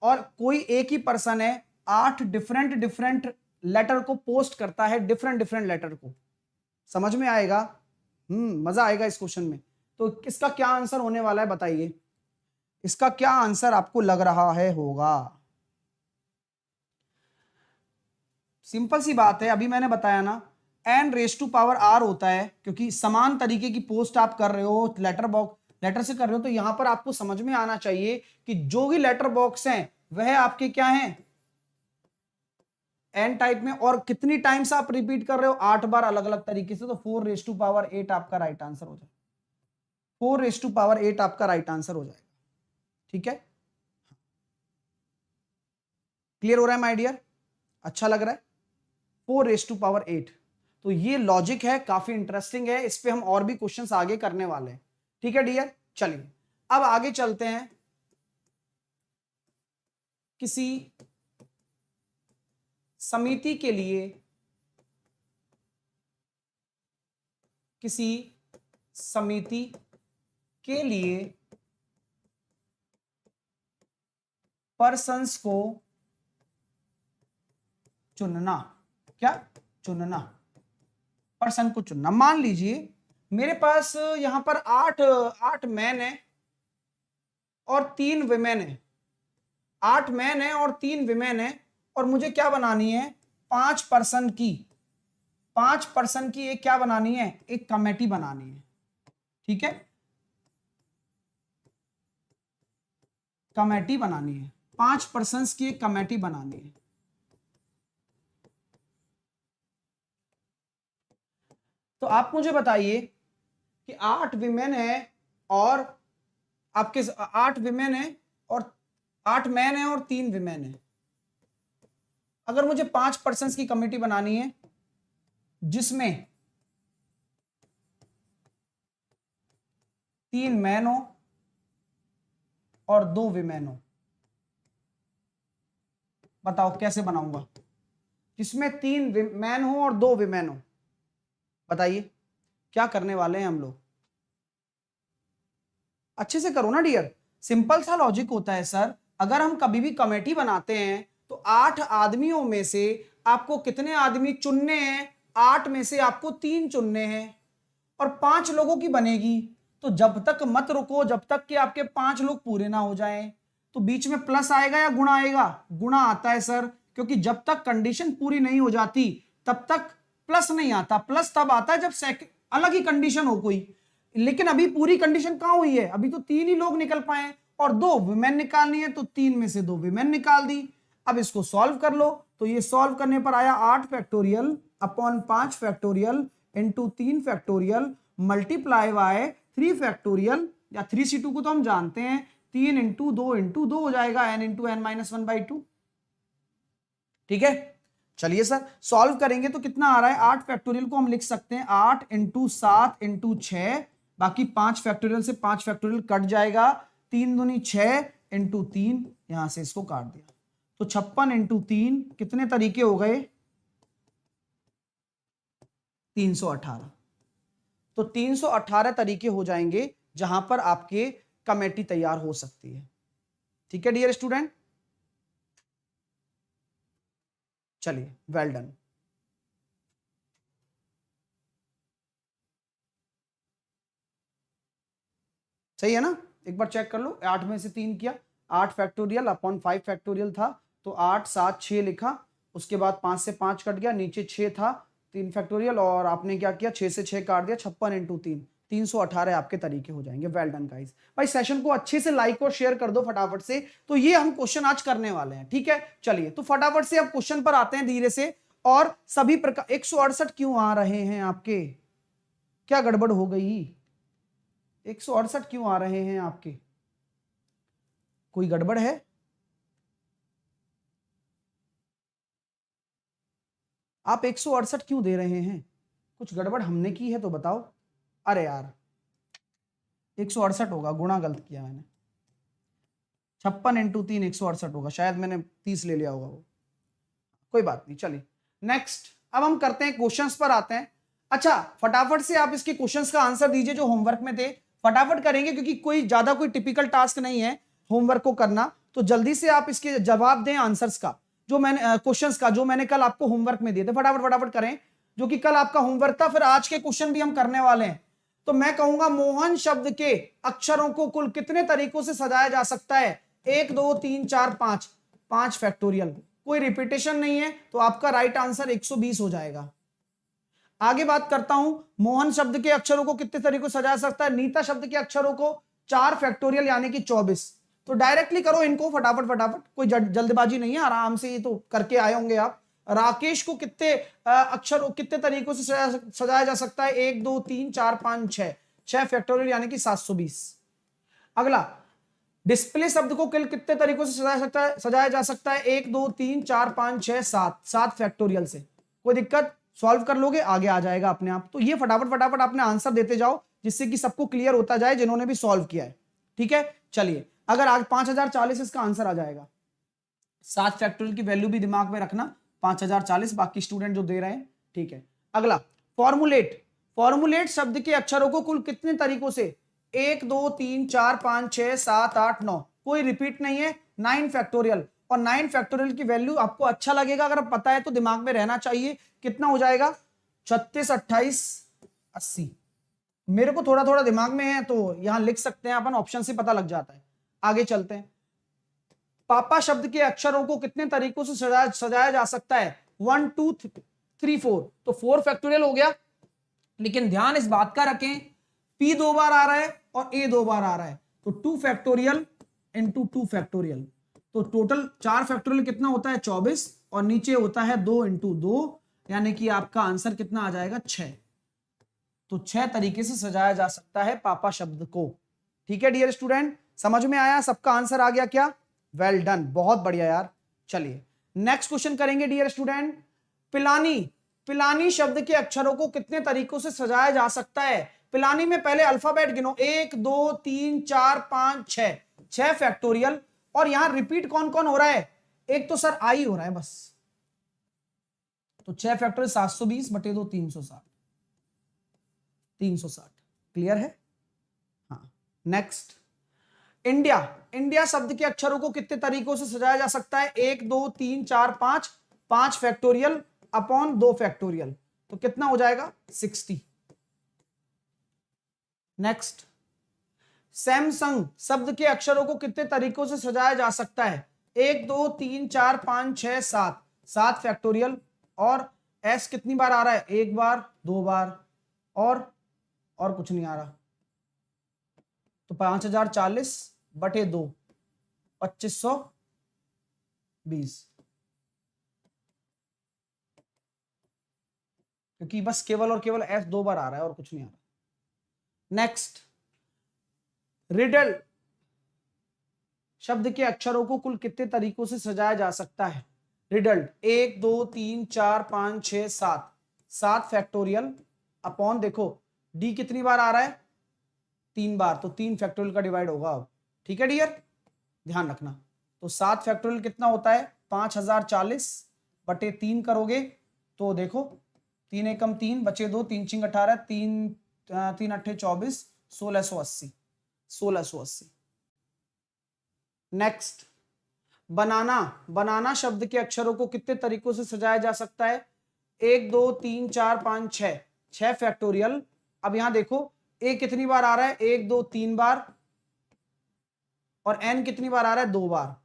A: और कोई एक ही पर्सन है, 8 डिफरेंट डिफरेंट लेटर को पोस्ट करता है, डिफरेंट डिफरेंट लेटर को। समझ में आएगा, मजा आएगा इस क्वेश्चन में। तो इसका क्या आंसर होने वाला है बताइए, इसका क्या आंसर आपको लग रहा है होगा। सिंपल सी बात है, अभी मैंने बताया ना, n raise to power r होता है, क्योंकि समान तरीके की पोस्ट आप कर रहे हो, लेटर से कर रहे हो, तो यहां पर आपको समझ में आना चाहिए कि जो भी लेटर बॉक्स हैं वह आपके क्या हैं, n टाइप में, और कितनी टाइम्स आप रिपीट कर रहे हो, 8 बार अलग अलग तरीके से। तो 4 रेस टू पावर 8 आपका राइट आंसर हो जाएगा, 4 रेस टू पावर 8 आपका राइट आंसर हो जाएगा, ठीक है। क्लियर हो रहा है माय डियर, अच्छा लग रहा है, 4 रेस टू पावर 8। तो ये लॉजिक है, काफी इंटरेस्टिंग है, इस पे हम और भी क्वेश्चंस आगे करने वाले हैं, ठीक है डियर। चलिए अब आगे चलते हैं। किसी समिति के लिए, किसी समिति के लिए पर्सन्स को चुनना, क्या चुनना, पर्सन को चुनना। मान लीजिए मेरे पास यहां पर 8 मैन है और 3 विमेन है, 8 मैन है और 3 विमेन है, और मुझे क्या बनानी है, 5 पर्सन की, 5 पर्सन की एक क्या बनानी है, एक कमेटी बनानी है, ठीक है, कमेटी बनानी है, 5 पर्सन्स की एक कमेटी बनानी है। तो आप मुझे बताइए कि 8 विमेन है और आपके 8 विमेन है और 8 मैन है और 3 विमेन है। अगर मुझे 5 पर्सन्स की कमेटी बनानी है जिसमें 3 मैन हो और 2 विमेन हो, बताओ कैसे बनाऊंगा, जिसमें 3 मैन हो और 2 विमेन हो, बताइए क्या करने वाले हैं हम लोग। अच्छे से करो ना डियर, सिंपल सा लॉजिक होता है सर। अगर हम कभी भी कमेटी बनाते हैं तो 8 आदमियों में से आपको कितने आदमी चुनने हैं, 8 में से आपको 3 चुनने हैं और 5 लोगों की बनेगी, तो जब तक मत रुको जब तक कि आपके 5 लोग पूरे ना हो जाएं। तो बीच में प्लस आएगा या गुणा आएगा? गुणा आता है सर, क्योंकि जब तक कंडीशन पूरी नहीं हो जाती तब तक प्लस नहीं आता। प्लस तब आता है जब अलग ही कंडीशन हो कोई, लेकिन अभी पूरी कंडीशन कहां हुई है? अभी तो 3 ही लोग निकल पाए और 2 विमेन निकालनी है, तो 3 में से 2 विमेन निकाल दी। अब इसको सॉल्व कर लो, तो ये सॉल्व करने पर आया 8 factorial upon 5 factorial into 3 factorial multiply by 3 factorial, या 3c2 को तो हम जानते हैं 3 इंटू 2 हो जाएगा n इंटू n माइनस 1/2। ठीक है, चलिए सर सॉल्व करेंगे तो कितना आ रहा है? 8 फैक्टोरियल को हम लिख सकते हैं 8 इंटू 7 इंटू 6, बाकी 5 फैक्टोरियल से 5 फैक्टोरियल कट जाएगा, 3 दूनी 6 इंटू 3, यहां से इसको काट दिया, तो 56 इंटू 3 कितने तरीके हो गए? 318। तो 318 तरीके हो जाएंगे जहां पर आपके कमेटी तैयार हो सकती है। ठीक है डियर स्टूडेंट, चलिए वेल डन। सही है ना? एक बार चेक कर लो, 8 में से 3 किया, 8 फैक्टोरियल अपॉन 5 फैक्टोरियल था, तो 8 7 6 लिखा, उसके बाद 5 से 5 कट गया, नीचे 6 था, 3 फैक्टोरियल, और आपने क्या किया 6 से 6 काट दिया, 56 इंटू 3, 318 आपके तरीके हो जाएंगे। Well done guys. भाई सेशन को अच्छे से लाइक और शेयर कर दो फटाफट से। तो ये हम क्वेश्चन आज करने वाले हैं। ठीक है, चलिए तो फटाफट से अब क्वेश्चन पर आते हैं धीरे से। और सभी प्रकार 168 क्यों आ रहे हैं आपके? क्या गड़बड़ हो गई? 168 क्यों आ रहे हैं आपके? कोई गड़बड़ है? आप 168 क्यों दे रहे हैं? कुछ गड़बड़ हमने की है तो बताओ। अरे यार 168 होगा, गुणा गलत किया मैंने। 56 इंटू 3 168 होगा, शायद मैंने 30 ले लिया होगा वो। कोई बात नहीं, चलिए नेक्स्ट। अब हम करते हैं क्वेश्चंस पर आते हैं। अच्छा फटाफट से आप इसके क्वेश्चंस का आंसर दीजिए जो होमवर्क में थे। फटाफट करेंगे क्योंकि कोई ज्यादा कोई टिपिकल टास्क नहीं है होमवर्क को करना, तो जल्दी से आप इसके जवाब दें आंसर्स का, जो मैंने क्वेश्चंस का जो मैंने कल आपको होमवर्क में दिए थे। फटाफट फटाफट करें, जो कि कल आपका होमवर्क था, फिर आज के क्वेश्चन भी हम करने वाले हैं। तो मैं कहूंगा मोहन शब्द के अक्षरों को कुल कितने तरीकों से सजाया जा सकता है? 1 2 3 4 5, 5 फैक्टोरियल, कोई रिपीटेशन नहीं है, तो आपका राइट आंसर 120 हो जाएगा। आगे बात करता हूं, मोहन शब्द के अक्षरों को कितने तरीकों से सजा सकता है? नीता शब्द के अक्षरों को 4 फैक्टोरियल यानी कि 24। तो डायरेक्टली करो इनको फटाफट फटाफट, कोई जल्दबाजी नहीं है, आराम से ये तो करके आए होंगे आप। राकेश को कितने अक्षरों कितने तरीकों से सजाया जा सकता है? 1 2 3 4 5 6, 6 फैक्टोरियल यानी कि 720। अगला, डिस्प्ले शब्द को कितने तरीकों से सजाया जा सकता है? 1 2 3 4 5 6 7, 7 फैक्टोरियल से। कोई दिक्कत? सॉल्व कर लोगे, आगे आ जाएगा अपने आप। तो ये फटाफट फटाफट अपने आंसर देते जाओ, जिससे कि सबको क्लियर होता जाए जिन्होंने भी सॉल्व किया है। ठीक है, चलिए अगर आज 5040 इसका आंसर आ जाएगा। 7 फैक्टोरियल की वैल्यू भी दिमाग में रखना, 5040 बाकी स्टूडेंट जो दे रहे हैं। ठीक है, अगला फॉर्मुलेट। फॉर्मुलेट शब्द के अक्षरों को कुल कितने तरीकों से? 1 2 3 4 5 6 7 8 9, कोई रिपीट नहीं है, 9 फैक्टोरियल। और 9 फैक्टोरियल की वैल्यू आपको अच्छा लगेगा, अगर पता है तो दिमाग में रहना चाहिए। कितना हो जाएगा? 36 28 80। मेरे को थोड़ा थोड़ा दिमाग में है तो यहां लिख सकते हैं अपन, ऑप्शन से पता लग जाता है। आगे चलते हैं। पापा शब्द के अक्षरों को कितने तरीकों से सजाया जा सकता है? 1 2 3 4, तो 4 फैक्टोरियल हो गया। लेकिन ध्यान इस बात का रखें, P 2 बार आ रहा है और A 2 बार आ रहा है, तो 2 फैक्टोरियल इंटू 2 फैक्टोरियल, तो टोटल 4 फैक्टोरियल कितना होता है? 24, और नीचे होता है 2 इंटू 2, यानी कि आपका आंसर कितना आ जाएगा? 6। तो 6 तरीके से सजाया जा सकता है पापा शब्द को। ठीक है डियर स्टूडेंट, समझ में आया? सबका आंसर आ गया क्या? वेल डन, बहुत बढ़िया यार। चलिए नेक्स्ट क्वेश्चन करेंगे डियर स्टूडेंट। पिलानी। पिलानी शब्द के अक्षरों को कितने तरीकों से सजाया जा सकता है? पिलानी में पहले अल्फाबेट गिनो, 1 2 3 4 5 6, 6 फैक्टोरियल। और यहां रिपीट कौन कौन हो रहा है? एक तो सर आई हो रहा है बस, तो 6 फैक्टोरियल 720 बटे 2 360, 360। क्लियर है? हाँ नेक्स्ट, इंडिया। इंडिया शब्द के अक्षरों को कितने तरीकों से सजाया जा सकता है? 1 2 3 4 5, 5 फैक्टोरियल अपॉन 2 फैक्टोरियल। तो कितना हो जाएगा 60। नेक्स्ट, सैमसंग शब्द के अक्षरों को कितने तरीकों से सजाया जा सकता है? 1 2 3 4 5 6 7, 7 फैक्टोरियल। और एस कितनी बार आ रहा है? 1 बार, 2 बार, और कुछ नहीं आ रहा। तो 5040 बटे 2, 2520, क्योंकि बस केवल और केवल एस 2 बार आ रहा है और कुछ नहीं आ रहा। नेक्स्ट, रिडल शब्द के अक्षरों को कुल कितने तरीकों से सजाया जा सकता है? रिडल 1 2 3 4 5 6 7, 7 फैक्टोरियल अपॉन, देखो डी कितनी बार आ रहा है? 3 बार, तो 3 फैक्टोरियल का डिवाइड होगा अब। ठीक है डियर, ध्यान रखना। तो 7 फैक्टोरियल कितना होता है? 5040 बटे 3 करोगे तो देखो 3 एकम 3 बचे 2, 3 चिंग 18, 3 अट्ठे 24, 1680, 1680। नेक्स्ट, बनाना, बनाना शब्द के अक्षरों को कितने तरीकों से सजाया जा सकता है? 1 2 3 4 5 6, 6 फैक्टोरियल। अब यहां देखो ए कितनी बार आ रहा है? 1 2 3 बार, और एन कितनी बार आ रहा है? 2 बार।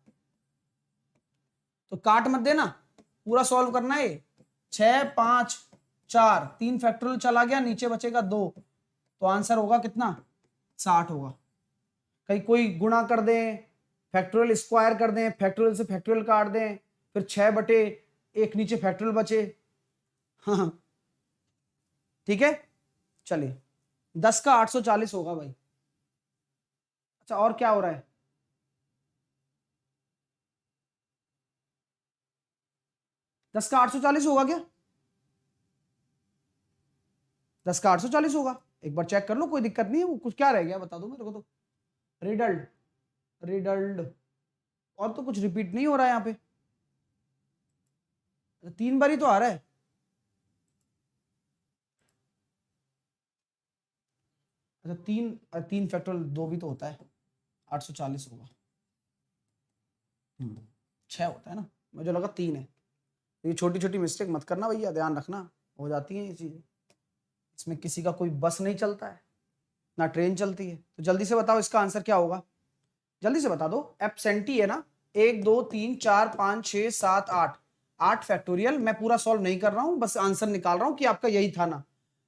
A: तो काट मत देना, पूरा सॉल्व करना है। 6 5 4, 3 फैक्टोरियल चला गया, नीचे बचेगा 2, तो आंसर होगा कितना? 60 होगा। कहीं कोई गुणा कर दें, फैक्टोरियल स्क्वायर कर दें, फैक्टोरियल से फैक्टोरियल काट दें, फिर 6 बटे 1 नीचे फैक्टोरियल बचे। हाँ ठीक है, चलिए 10 का 840 होगा भाई। अच्छा, और क्या हो रहा है? 10 का 840 होगा क्या? 10 का 840 होगा, एक बार चेक कर लो, कोई दिक्कत नहीं है। वो कुछ क्या रह गया बता दो मेरे को तो। रिडल्ड, रिडल्ड, और तो कुछ रिपीट नहीं हो रहा है यहाँ पे। 3 बार ही तो आ रहा है। अच्छा, 3 फैक्टोरियल 2 भी तो होता है, 840 होगा। 6 होता है ना, मुझे लगा 3 है। ये छोटी छोटी मिस्टेक मत करना भैया, ध्यान रखना, हो जाती है ये चीजें। इसमें किसी का कोई बस नहीं चलता है, ना ट्रेन चलती है। तो जल्दी से बताओ इसका आंसर क्या होगा, जल्दी से बता दो। एब्सेंटी है ना, 1 2 3 4 5 6 7 8, 8 फैक्टोरियल। मैं पूरा सॉल्व नहीं कर रहा हूं, बस आंसर निकाल रहा हूं कि आपका यही था ना,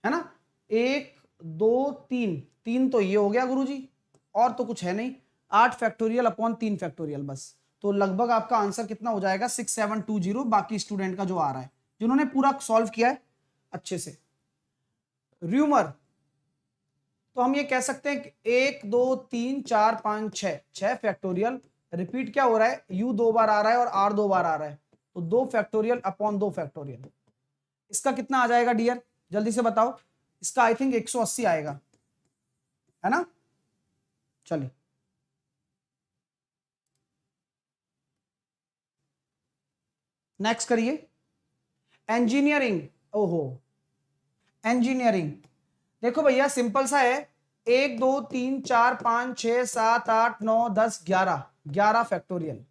A: है ना। 1 2 3, 3 तो ये हो गया गुरुजी, और तो कुछ है नहीं। 8 फैक्टोरियल अपॉन 3 फैक्टोरियल बस। तो लगभग आपका आंसर कितना हो जाएगा? 6720। बाकी स्टूडेंट का जो आ रहा है, जिन्होंने पूरा सॉल्व किया है अच्छे से। र्यूमर, तो हम ये कह सकते हैं कि 1 2 3 4 5 6, 6 फैक्टोरियल। रिपीट क्या हो रहा है? यू 2 बार आ रहा है और आर 2 बार आ रहा है, तो 2 फैक्टोरियल अपॉन 2 फैक्टोरियल। इसका कितना आ जाएगा डियर, जल्दी से बताओ। इसका आई थिंक 180 आएगा, है ना। चलिए, नेक्स्ट करिए। इंजीनियरिंग, ओहो, इंजीनियरिंग देखो भैया सिंपल सा है। 1 2 3 4 5 6 7 8 9 10 11, 11 फैक्टोरियल।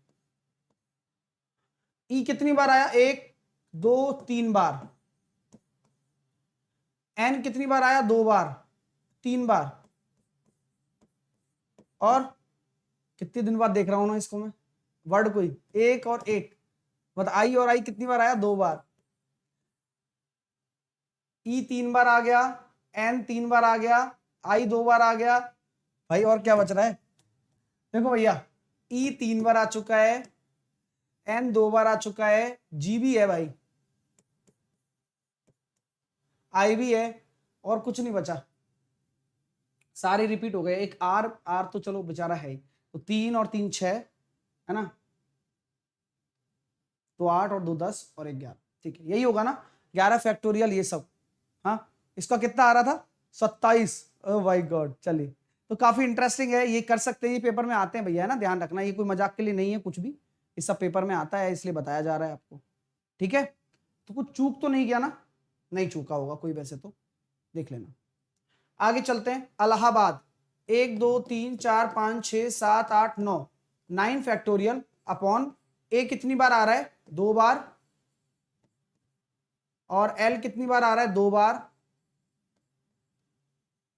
A: ई कितनी बार आया? 1 2 3 बार। एन कितनी बार आया? 2 बार, 3 बार। और कितने दिन बाद देख रहा हूं ना इसको मैं, वर्ड कोई 1 और 1, मतलब आई और आई कितनी बार आया? 2 बार। ई 3 बार आ गया, एन 3 बार आ गया, आई 2 बार आ गया भाई। और क्या बच रहा है? देखो भैया, ई 3 बार आ चुका है, एन 2 बार आ चुका है, जी भी है भाई, आई भी है, और कुछ नहीं बचा, सारे रिपीट हो गए। एक आर, आर तो चलो बेचारा है ही। तो 3 और 3 6, है ना, तो 8 और 2 10 और 1 11, ठीक है, यही होगा ना, 11 फैक्टोरियल ये सब। हाँ, इसका कितना आ रहा था? 27। ओह माय गॉड, चलिए, तो काफी इंटरेस्टिंग है, ये कर सकते हैं, ये पेपर में आते हैं भैया, है ना, ध्यान रखना, ये कोई मजाक के लिए नहीं है कुछ भी, ये सब पेपर में आता है, इसलिए बताया जा रहा है आपको। ठीक है, तो कुछ चूक तो नहीं किया ना? नहीं चूका होगा कोई, वैसे तो देख लेना। आगे चलते हैं। इलाहाबाद, 1 2 3 4 5 6 7 8 9, 9 फैक्टोरियल अपॉन ए कितनी बार आ रहा है? 2 बार, और एल कितनी बार आ रहा है? 2 बार।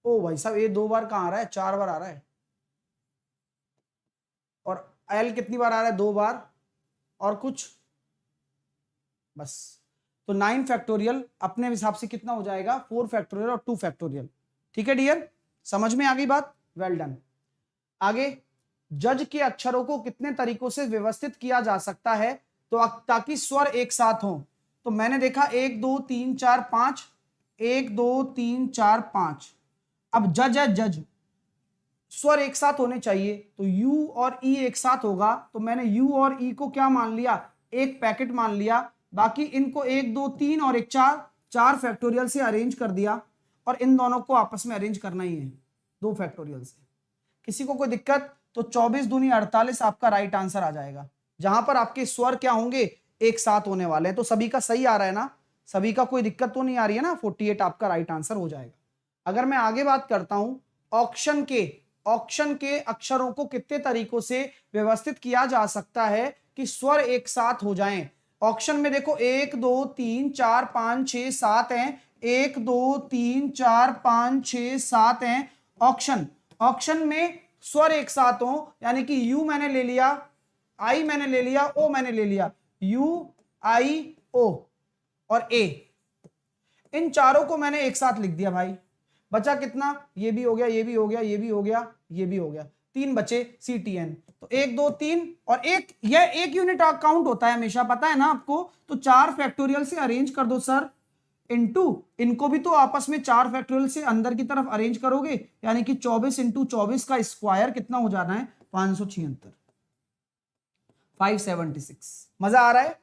A: ओ भाई साहब, ये 2 बार कहाँ आ रहा है? 4 बार आ रहा है। और एल कितनी बार आ रहा है? 2 बार। और कुछ बस। तो 9 फैक्टोरियल अपने हिसाब से कितना हो जाएगा? 4 फैक्टोरियल और 2 फैक्टोरियल। ठीक है डियर, समझ में आ गई बात? Well done. आगे, जज के अक्षरों को कितने तरीकों से व्यवस्थित किया जा सकता है तो ताकि स्वर एक साथ हो? तो मैंने देखा 1 2 3 4 5, 1 2 3 4 5। अब जज है, जज, स्वर एक साथ होने चाहिए, तो यू और ई एक साथ होगा, तो मैंने यू और ई को क्या मान लिया? एक पैकेट मान लिया। बाकी इनको 1 2 3 और एक 4, 4 फैक्टोरियल से अरेंज कर दिया, और इन दोनों को आपस में अरेंज करना ही है 2 फैक्टोरियल से। किसी को कोई दिक्कत? तो 24 दूनी 48 आपका राइट आंसर आ जाएगा, जहां पर आपके स्वर क्या होंगे? एक साथ होने वाले हैं। तो सभी का सही आ रहा है ना? सभी का कोई दिक्कत तो नहीं आ रही है ना? 48 आपका राइट आंसर हो जाएगा। अगर मैं आगे बात करता हूं, ऑक्शन के अक्षरों को कितने तरीकों से व्यवस्थित किया जा सकता है कि स्वर एक साथ हो जाएं? ऑक्शन में देखो 1 2 3 4 5 6 7 हैं, 1 2 3 4 5 6 7 हैं। ऑक्शन में स्वर एक साथ हो, यानी कि यू मैंने ले लिया, आई मैंने ले लिया, ओ मैंने ले लिया, यू आई ओ और ए, इन चारों को मैंने एक साथ लिख दिया भाई। बचा कितना? ये भी हो गया, ये भी हो गया, ये भी हो गया, ये भी हो गया, 3 बचे CTN। तो 1 2 3 और एक, यह एक यूनिट काउंट होता है हमेशा, पता है ना आपको? तो 4 फैक्टोरियल से अरेंज कर दो सर, इनटू इनको भी तो आपस में 4 फैक्टोरियल से अंदर की तरफ अरेंज करोगे, यानी कि 24 इंटू 24 का स्क्वायर कितना हो जाना है? 576, 576। मजा आ रहा है?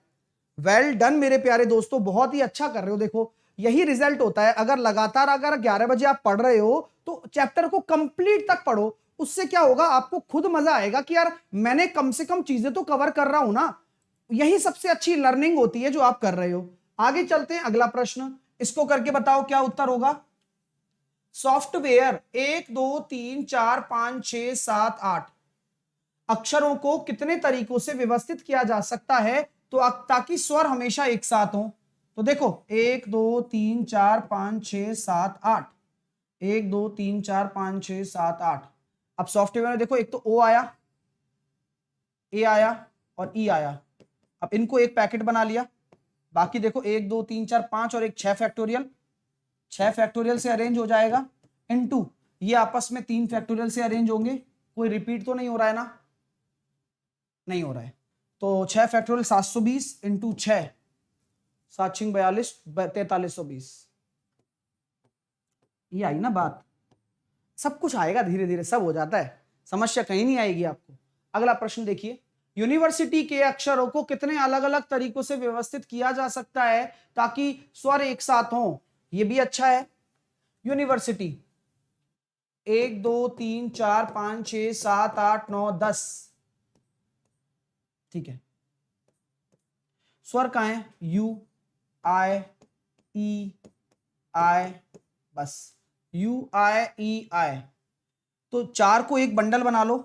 A: वेल डन मेरे प्यारे दोस्तों, बहुत ही अच्छा कर रहे हो। देखो यही रिजल्ट होता है, अगर लगातार अगर 11 बजे आप पढ़ रहे हो तो चैप्टर को कंप्लीट तक पढ़ो। उससे क्या होगा? आपको खुद मजा आएगा कि यार मैंने कम से कम चीजें तो कवर कर रहा हूं ना। यही सबसे अच्छी लर्निंग होती है जो आप कर रहे हो। आगे चलते हैं, अगला प्रश्न, इसको करके बताओ क्या उत्तर होगा। सॉफ्टवेयर 1 2 3 4 5 6 7 8 अक्षरों को कितने तरीकों से व्यवस्थित किया जा सकता है तो ताकि स्वर हमेशा एक साथ हो? तो देखो 1 2 3 4 5 6 7 8, 1 2 3 4 5 6 7 8। अब सॉफ्टवेयर में देखो, एक तो ओ आया, ए आया और ई आया। अब इनको एक पैकेट बना लिया। बाकी देखो 1 2 3 4 5 और एक 6 फैक्टोरियल, 6 फैक्टोरियल से अरेंज हो जाएगा, इनटू ये आपस में 3 फैक्टोरियल से अरेंज होंगे। कोई रिपीट तो नहीं हो रहा है ना? नहीं हो रहा है। तो 6 फैक्टोरियल 720 इंटू 6, 7 6 42, 4320। ये आई ना बात? सब कुछ आएगा धीरे धीरे, सब हो जाता है, समस्या कहीं नहीं आएगी आपको। अगला प्रश्न देखिए, यूनिवर्सिटी के अक्षरों को कितने अलग अलग तरीकों से व्यवस्थित किया जा सकता है ताकि स्वर एक साथ हों? ये भी अच्छा है। यूनिवर्सिटी 1 2 3 4 5 6 7 8 9 10, ठीक है। स्वर कहां है? यू आई ई आई, बस यू आई ई आई। तो 4 को एक बंडल बना लो,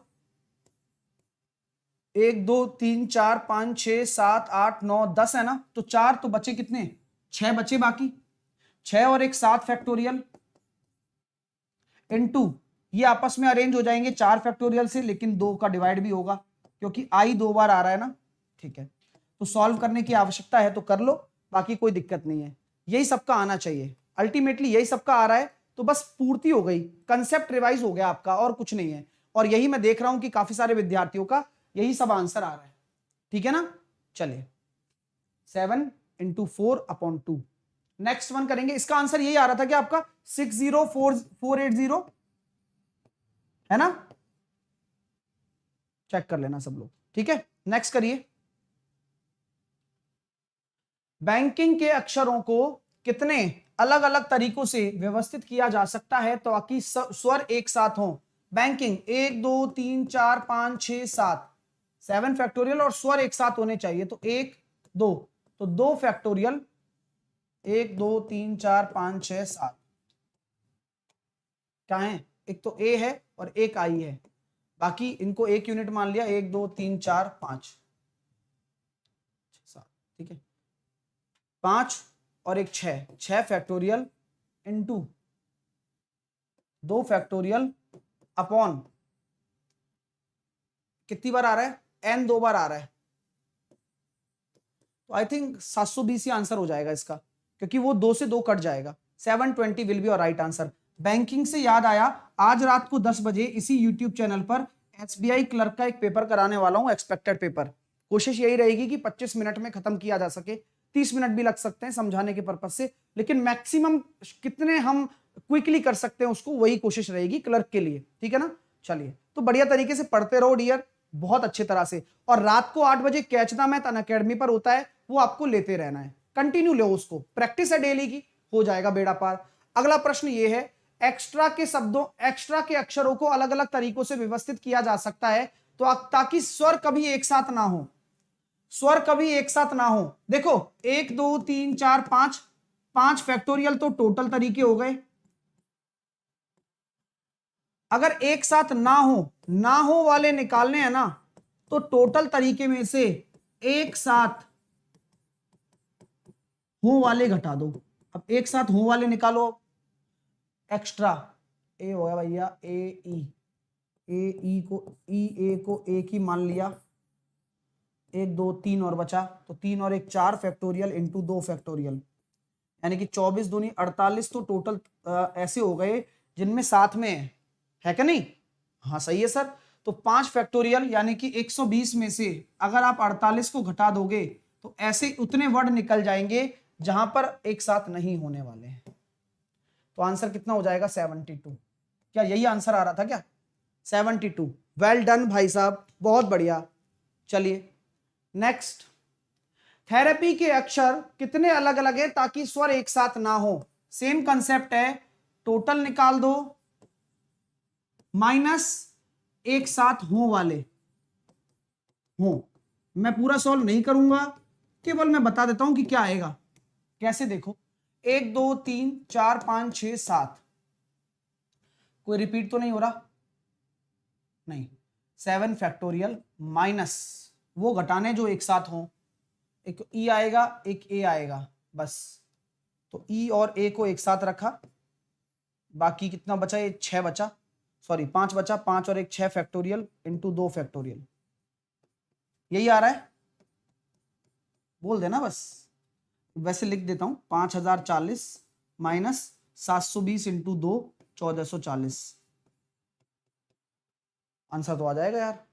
A: 1 2 3 4 5 6 7 8 9 10 है ना? तो 4 तो बचे कितने? 6 बचे बाकी, 6 और एक 7 फैक्टोरियल, इनटू ये आपस में अरेंज हो जाएंगे 4 फैक्टोरियल से, लेकिन 2 का डिवाइड भी होगा क्योंकि आई 2 बार आ रहा है ना। ठीक है, तो सॉल्व करने की आवश्यकता है तो कर लो, बाकी कोई दिक्कत नहीं है। यही सबका आना चाहिए, अल्टीमेटली यही सबका आ रहा है, तो बस पूर्ति हो गई, कंसेप्ट रिवाइज हो गया आपका, और कुछ नहीं है। और यही मैं देख रहा हूं कि काफी सारे विद्यार्थियों का यही सब आंसर आ रहा है। ठीक है ना? चलिए 7 इंटू 4/2। नेक्स्ट वन करेंगे, इसका आंसर यही आ रहा था कि आपका 604480 है ना? चेक कर लेना सब लोग। ठीक है, नेक्स्ट करिए। बैंकिंग के अक्षरों को कितने अलग अलग तरीकों से व्यवस्थित किया जा सकता है ताकि स्वर एक साथ हों? बैंकिंग 1 2 3 4 5 6 7, 7 फैक्टोरियल और स्वर एक साथ होने चाहिए, तो 1 2, तो 2 फैक्टोरियल, 1 2 3 4 5 6 7 क्या है? एक तो ए है और एक आई है, बाकी इनको एक यूनिट मान लिया, 1 2 3 4 5 7। ठीक है, 5 और एक 6, 6 फैक्टोरियल इंटू 2 फैक्टोरियल अपॉन कितनी बार आ रहा है, n 2 बार आ रहा है, तो आई थिंक 720 ही आंसर हो जाएगा इसका, क्योंकि वो 2 से 2 कट जाएगा। 720 will be your right answer. Banking से याद आया, आज रात को 10 बजे इसी यूट्यूब चैनल पर एसबीआई क्लर्क का एक पेपर कराने वाला हूं, एक्सपेक्टेड पेपर। कोशिश यही रहेगी कि 25 मिनट में खत्म किया जा सके, 30 मिनट भी लग सकते हैं समझाने के पर्पज से, लेकिन मैक्सिमम कितने हम क्विकली कर सकते हैं उसको, वही कोशिश रहेगी क्लर्क के लिए, ठीक है ना। चलिए, तो बढ़िया तरीके से पढ़ते रहो डियर, बहुत अच्छे तरह से। और रात को 8 बजे कैच द मैथ अनअकैडमी पर होता है, वो आपको लेते रहना है, कंटिन्यू लो उसको, प्रैक्टिस है डेली की, हो जाएगा बेड़ा पार। अगला प्रश्न ये है, एक्स्ट्रा के शब्दों, एक्स्ट्रा के अक्षरों को अलग अलग तरीकों से व्यवस्थित किया जा सकता है तो ताकि स्वर कभी एक साथ ना हो, स्वर कभी एक साथ ना हो। देखो 1 2 3 4 5, 5 फैक्टोरियल तो टोटल तरीके हो गए। अगर एक साथ ना हो वाले निकालने हैं ना, तो टोटल तरीके में से एक साथ हो वाले घटा दो। अब एक साथ हो वाले निकालो, एक्स्ट्रा ए हो गया भैया, ए ई को ए को एक ही मान लिया, 1 2 3 और बचा, तो 3 और 1 4 फैक्टोरियल इंटू 2 फैक्टोरियल, यानी कि 24 दूनी 48, तो टोटल ऐसे हो गए जिनमें साथ में है क्या नहीं? हाँ सही है सर। तो 5 फैक्टोरियल यानी कि 120 में से अगर आप 48 को घटा दोगे तो ऐसे उतने वर्ड निकल जाएंगे जहां पर एक साथ नहीं होने वाले हैं। तो आंसर कितना हो जाएगा? 72। क्या यही आंसर आ रहा था क्या? 72। वेल डन भाई साहब, बहुत बढ़िया। चलिए नेक्स्ट, थेरेपी के अक्षर कितने अलग अलग है ताकि स्वर एक साथ ना हो? सेम कंसेप्ट है, टोटल निकाल दो माइनस एक साथ हो वाले हो। मैं पूरा सॉल्व नहीं करूंगा, केवल मैं बता देता हूं कि क्या आएगा। कैसे? देखो 1 2 3 4 5 6 7, कोई रिपीट तो नहीं हो रहा? नहीं। 7 फैक्टोरियल माइनस वो घटाने जो एक साथ हो, एक ई आएगा एक ए आएगा, बस। तो ई और ए को एक साथ रखा, बाकी कितना बचा? ये 6 बचा, सॉरी 5 बचा, 5 और 1 6 फैक्टोरियल इंटू 2 फैक्टोरियल, यही आ रहा है, बोल देना बस। वैसे लिख देता हूं 5040 माइनस 720 इंटू 2 1440, आंसर तो आ जाएगा यार।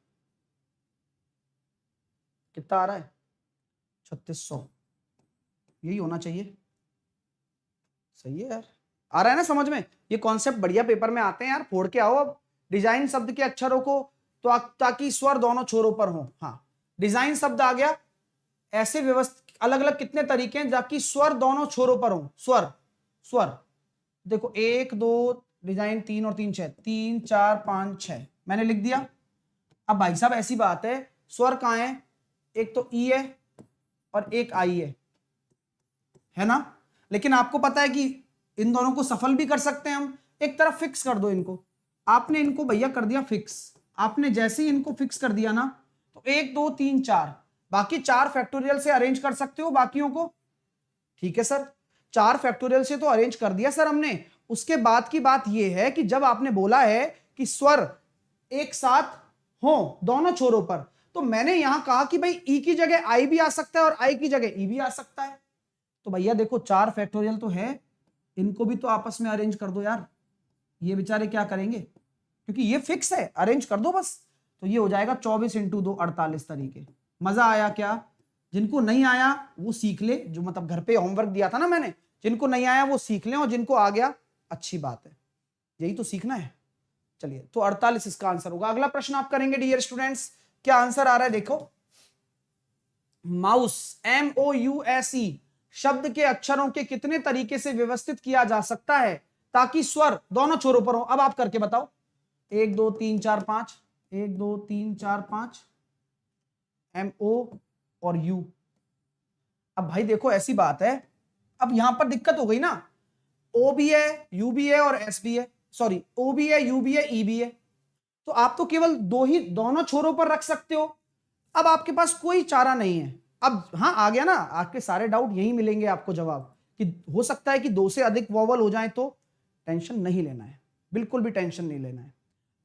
A: कितना आ रहा है? 3600, यही होना चाहिए। सही है यार, आ रहा है ना समझ में? ये कॉन्सेप्ट बढ़िया पेपर में आते हैं यार, फोड़ के आओ। अब डिजाइन शब्द के अक्षरों को तो ताकि स्वर दोनों छोरों पर हो। हाँ, डिजाइन शब्द आ गया, ऐसे व्यवस्थित अलग अलग कितने तरीके हैं ताकि स्वर दोनों छोरों पर हो। स्वर स्वर देखो 1 2 डिजाइन 3 और 3 6, 3 4 5 6 मैंने लिख दिया। अब भाई साहब ऐसी बात है, स्वर कहां है? एक तो ई है और एक आई है ना। लेकिन आपको पता है कि इन दोनों को सफल भी कर सकते हैं हम। एक तरफ फिक्स कर दो इनको, आपने इनको भैया कर दिया फिक्स। आपने जैसे ही इनको फिक्स कर दिया ना, तो 1 2 3 4, बाकी 4 फैक्टोरियल से अरेंज कर सकते हो बाकियों को। ठीक है सर, 4 फैक्टोरियल से तो अरेंज कर दिया सर हमने। उसके बाद की बात यह है कि जब आपने बोला है कि स्वर एक साथ हो दोनों छोरों पर, तो मैंने यहां कहा कि भाई ई की जगह आई भी आ सकता है और आई की जगह ई भी आ सकता है। तो भैया देखो 4 फैक्टोरियल तो है, इनको भी तो आपस में अरेंज कर दो यार। ये बेचारे क्या करेंगे, क्योंकि ये फिक्स है, अरेंज कर दो बस। तो ये हो जाएगा 24 इंटू 2 48 तरीके। मजा आया क्या? जिनको नहीं आया वो सीख ले, जो मतलब घर पे होमवर्क दिया था ना मैंने, जिनको नहीं आया वो सीख ले, और जिनको आ गया अच्छी बात है, यही तो सीखना है। चलिए, तो 48 इसका आंसर होगा। अगला प्रश्न आप करेंगे डियर स्टूडेंट्स, क्या आंसर आ रहा है देखो। माउस MOUSE शब्द के अक्षरों के कितने तरीके से व्यवस्थित किया जा सकता है ताकि स्वर दोनों छोरों पर हो? अब आप करके बताओ। 1 2 3 4 5, 1 2 3 4 5, MO और U। अब भाई देखो ऐसी बात है, अब यहां पर दिक्कत हो गई ना, O भी है, U भी है और S भी है, सॉरी O भी है, U भी है, E भी है। तो आप तो केवल दोनों छोरों पर रख सकते हो। अब आपके पास कोई चारा नहीं है। अब हाँ आ गया ना, आपके सारे डाउट यही मिलेंगे आपको जवाब कि हो सकता है कि 2 से अधिक वॉवल हो जाए, तो टेंशन नहीं लेना है, बिल्कुल भी टेंशन नहीं लेना है।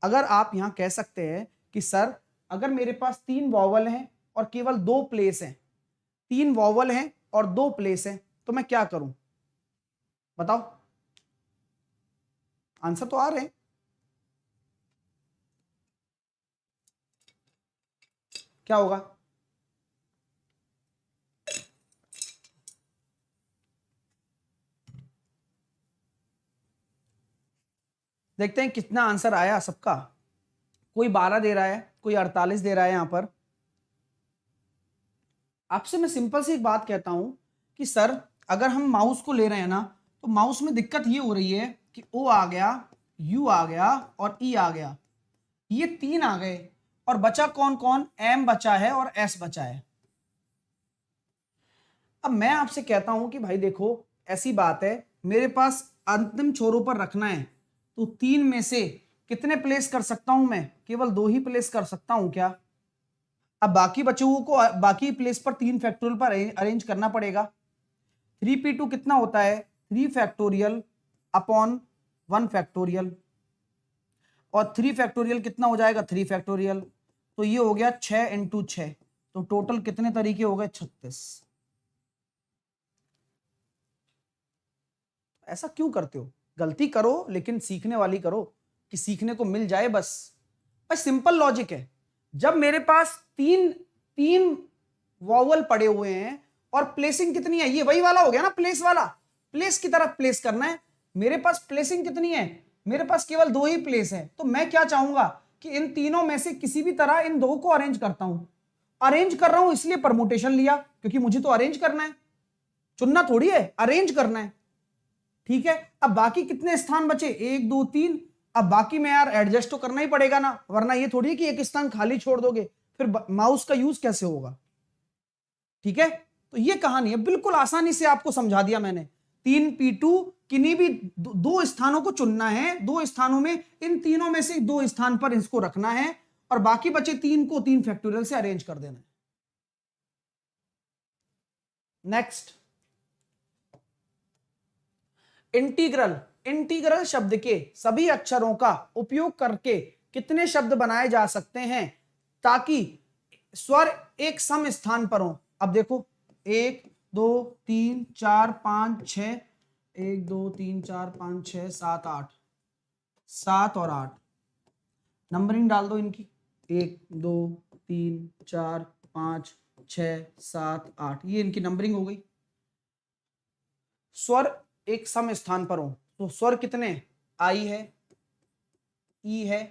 A: अगर आप यहां कह सकते हैं कि सर अगर मेरे पास 3 वॉवल हैं और केवल 2 प्लेस हैं, 3 वॉवल हैं और 2 प्लेस हैं, तो मैं क्या करूं? बताओ, आंसर तो आ रहे हैं। क्या होगा? देखते हैं कितना आंसर आया सबका। कोई 12 दे रहा है, कोई 48 दे रहा है। यहां पर आपसे मैं सिंपल सी एक बात कहता हूं कि सर अगर हम माउस को ले रहे हैं ना, तो माउस में दिक्कत ये हो रही है कि ओ आ गया, यू आ गया और ई आ गया, ये 3 आ गए, और बचा कौन कौन? एम बचा है और एस बचा है। अब मैं आपसे कहता हूं कि भाई देखो, ऐसी बात है, मेरे पास अंतिम छोरों पर रखना है, तो 3 में से कितने प्लेस कर सकता हूं मैं? केवल 2 ही प्लेस कर सकता हूं क्या? अब बाकी बचे हुए को बाकी प्लेस पर 3 फैक्टोरियल पर अरेंज करना पड़ेगा। 3p2 कितना होता है? 3 फैक्टोरियल अपॉन 1 फैक्टोरियल, और 3 फैक्टोरियल कितना हो जाएगा? 3 फैक्टोरियल, तो ये हो गया 6 इंटू 6, तो टोटल कितने तरीके हो गए? 36। ऐसा क्यों करते हो? गलती करो लेकिन सीखने वाली करो, कि सीखने को मिल जाए बस। भाई सिंपल लॉजिक है, जब मेरे पास तीन तीन वॉवल पड़े हुए हैं और प्लेसिंग कितनी है? ये वही वाला हो गया ना, प्लेस वाला, प्लेस की तरफ प्लेस करना है। मेरे पास प्लेसिंग कितनी है? मेरे पास केवल 2 ही प्लेस है, तो मैं क्या चाहूंगा कि इन तीनों में से किसी भी तरह इन 2 को अरेंज करता हूं। अरेंज कर रहा हूं इसलिए परमुटेशन लिया, क्योंकि मुझे तो अरेंज करना है, चुनना थोड़ी है, अरेंज करना है। ठीक है, अब बाकी कितने स्थान बचे? 1 2 3। अब बाकी में यार एडजस्ट तो करना ही पड़ेगा ना, वरना ये थोड़ी है कि एक स्थान खाली छोड़ दोगे, फिर माउस का यूज कैसे होगा? ठीक है, तो ये कहानी है, बिल्कुल आसानी से आपको समझा दिया मैंने। 3p2 किन्हीं भी 2 स्थानों को चुनना है, 2 स्थानों में इन तीनों में से 2 स्थान पर इसको रखना है, और बाकी बचे 3 को 3 फैक्टोरियल से अरेंज कर देना है। Next, integral. इंटीग्रल शब्द के सभी अक्षरों का उपयोग करके कितने शब्द बनाए जा सकते हैं ताकि स्वर एक सम स्थान पर हो? अब देखो, 1 2 3 4 5 6, 1 2 3 4 5 6 7 8, 7 और 8, नंबरिंग डाल दो इनकी, 1 2 3 4 5 6 7 8, ये इनकी नंबरिंग हो गई। स्वर एक सम स्थान पर हो, तो स्वर कितने? आई है, ई है,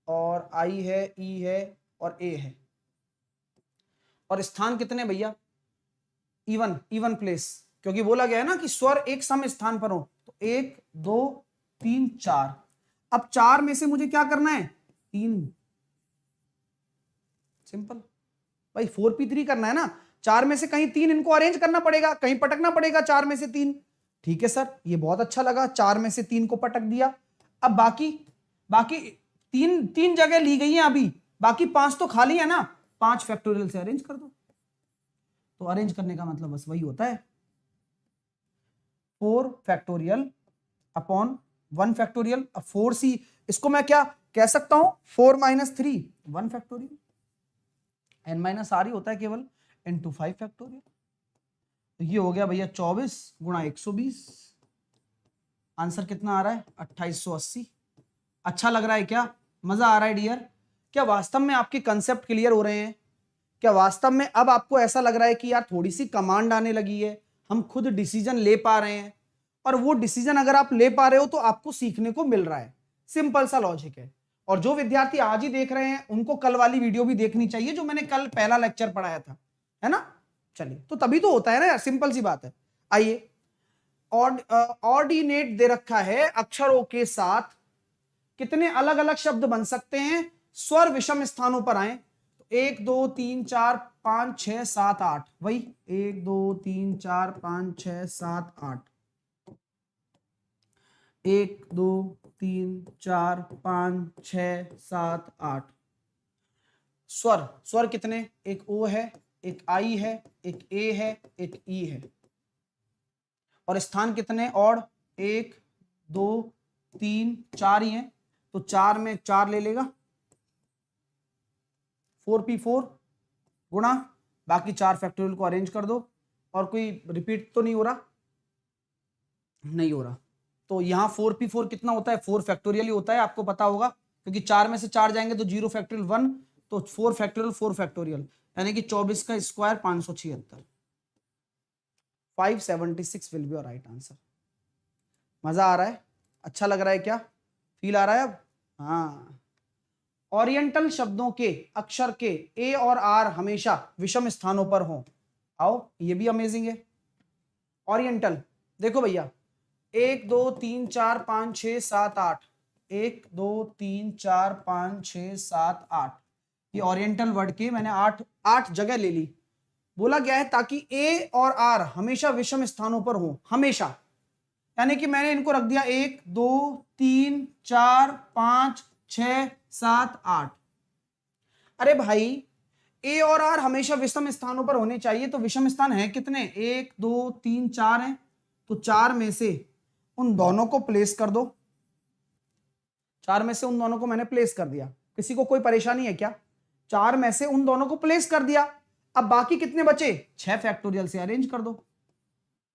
A: और आई है, ई है, और ए है। और स्थान कितने भैया? इवन, इवन प्लेस, क्योंकि बोला गया है ना कि स्वर एक सम स्थान पर हो, तो 1 2 3 4। अब 4 में से मुझे क्या करना है? 3। सिंपल भाई, 4p3 करना है ना, 4 में से कहीं 3 इनको अरेंज करना पड़ेगा, कहीं पटकना पड़ेगा 4 में से 3। ठीक है सर, ये बहुत अच्छा लगा, 4 में से 3 को पटक दिया। अब बाकी बाकी 3 जगह ली गई हैं अभी, बाकी 5 तो खाली है ना, 5 फैक्टोरियल से अरेंज कर दो। तो अरेंज करने का मतलब बस वही होता है, 4 फैक्टोरियल अपॉन 1 फैक्टोरियल। अब 4c, इसको मैं क्या कह सकता हूं? 4 - 3 1 फैक्टोरियल, n - r ही होता है केवल, इंटू 5 फैक्टोरियल। तो ये हो गया भैया 24 गुणा 120। आंसर कितना आ रहा है? 2880। अच्छा लग रहा है क्या? मजा आ रहा है डियर? क्या वास्तव में आपके कंसेप्ट क्लियर हो रहे हैं? क्या वास्तव में अब आपको ऐसा लग रहा है कि यार थोड़ी सी कमांड आने लगी है, हम खुद डिसीजन ले पा रहे हैं, और वो डिसीजन अगर आप ले पा रहे हो तो आपको सीखने को मिल रहा है? सिंपल सा लॉजिक है। और जो विद्यार्थी आज ही देख रहे हैं उनको कल वाली वीडियो भी देखनी चाहिए, जो मैंने कल पहला लेक्चर पढ़ाया था, है ना? चलिए, तो तभी तो होता है ना यार, सिंपल सी बात है। आइए, ऑर्डिनेट दे रखा है, अक्षरों के साथ कितने अलग अलग शब्द बन सकते हैं स्वर विषम स्थानों पर आए? तो 1 2 3 4 5 6 7 8, वही 1 2 3 4 5 6 7 8, 1 2 3 4 5 6 7 8। स्वर, स्वर कितने? एक ओ है, एक आई है, एक ए है, एक ई है। और स्थान कितने और 1 2 3 4 ही हैं, तो 4 में 4 ले लेगा, 4p4 गुणा बाकी 4 फैक्टोरियल को अरेंज कर दो। और कोई रिपीट तो नहीं हो रहा, नहीं हो रहा। तो यहाँ 4p4 कितना होता है, 4 फैक्टोरियल ही होता है, आपको पता होगा, क्योंकि 4 में से 4 जाएंगे तो 0 फैक्टोरियल 1, तो 4 फैक्टोरियल 4 फैक्टोरियल, यानी कि 24 का square 576। 576 will be your right answer. मजा आ रहा है, अच्छा लग रहा है क्या, फील आ रहा है अब? हाँ। ओरिएंटल शब्दों के अक्षर के ए और आर हमेशा विषम स्थानों पर हों। आओ, ये भी अमेजिंग है। ओरिएंटल देखो भैया, 1 2 3 4 5 6 7 8, 1 2 3 4 5 6 7 8, ये ओरिएंटल वर्ड के मैंने 8 जगह ले ली। बोला गया है ताकि ए और आर हमेशा विषम स्थानों पर हो, हमेशा, यानी कि मैंने इनको रख दिया 1 2 3 4 5 6 7 8। अरे भाई, ए और आर हमेशा विषम स्थानों पर होने चाहिए, तो विषम स्थान है कितने, 1 2 3 4 हैं, तो 4 में से उन दोनों को प्लेस कर दो। 4 में से उन दोनों को मैंने प्लेस कर दिया, किसी को कोई परेशानी है क्या? 4 में से उन दोनों को प्लेस कर दिया। अब बाकी कितने बचे, 6 फैक्टोरियल से अरेंज कर दो।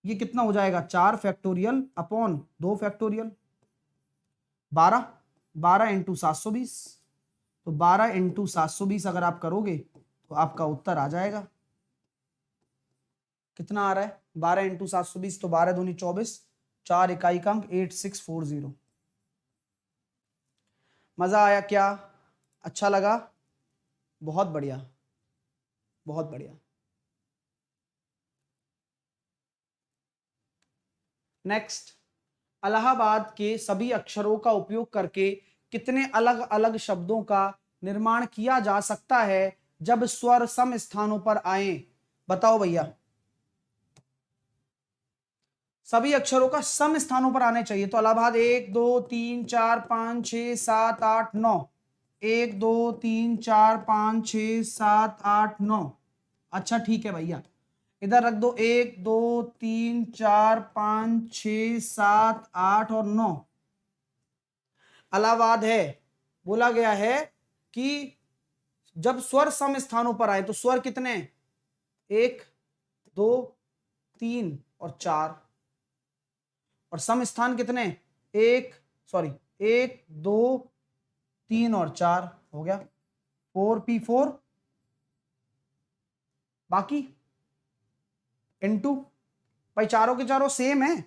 A: ये कितना हो जाएगा, 4 फैक्टोरियल अपॉन 2 फैक्टोरियल, 12, 12 इंटू 720, तो 12 इंटू 720 अगर आप करोगे तो आपका उत्तर आ जाएगा, कितना आ रहा है, 12 इंटू 720, तो 12 दूनी 24, 4 इकाई का अंक 8640। मजा आया क्या, अच्छा लगा? बहुत बढ़िया, बहुत बढ़िया। नेक्स्ट, इलाहाबाद के सभी अक्षरों का उपयोग करके कितने अलग अलग शब्दों का निर्माण किया जा सकता है जब स्वर सम स्थानों पर आए? बताओ भैया, सभी अक्षरों का सम स्थानों पर आने चाहिए, तो इलाहाबाद 1 2 3 4 5 6 7 8 9, 1 2 3 4 5 6 7 8 9। अच्छा ठीक है भैया, इधर रख दो 1 2 3 4 5 6 7 8 और 9। इलाहाबाद है, बोला गया है कि जब स्वर सम स्थानों पर आए, तो स्वर कितने, 1 2 3 और 4, और सम स्थान कितने, 1 2 3 और 4, हो गया 4p4, बाकी इनटू, भाई चारों के चारों सेम है,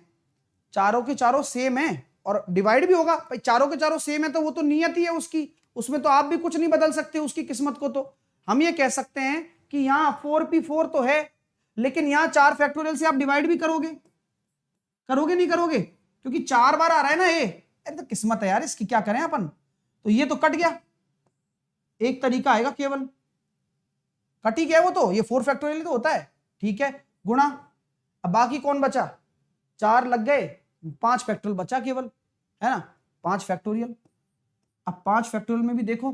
A: चारों के चारों सेम है, और डिवाइड भी होगा भाई, चारों के चारों सेम है तो वो तो नियत ही है उसकी, उसमें तो आप भी कुछ नहीं बदल सकते उसकी किस्मत को। तो हम ये कह सकते हैं कि यहां 4p4 तो है, लेकिन यहां 4 फैक्टोरियल से आप डिवाइड भी करोगे, नहीं करोगे, क्योंकि 4 बार आ रहा है ना ये, तो किस्मत है यार इसकी, क्या करें अपन। तो ये तो कट गया, एक तरीका आएगा केवल, कट ही गया वो, तो ये 4 फैक्टोरियल तो होता है, ठीक है, गुणा। अब बाकी कौन बचा, 4 लग गए, 5 फैक्टोरियल बचा केवल, है ना, 5 फैक्टोरियल। अब 5 फैक्टोरियल में भी देखो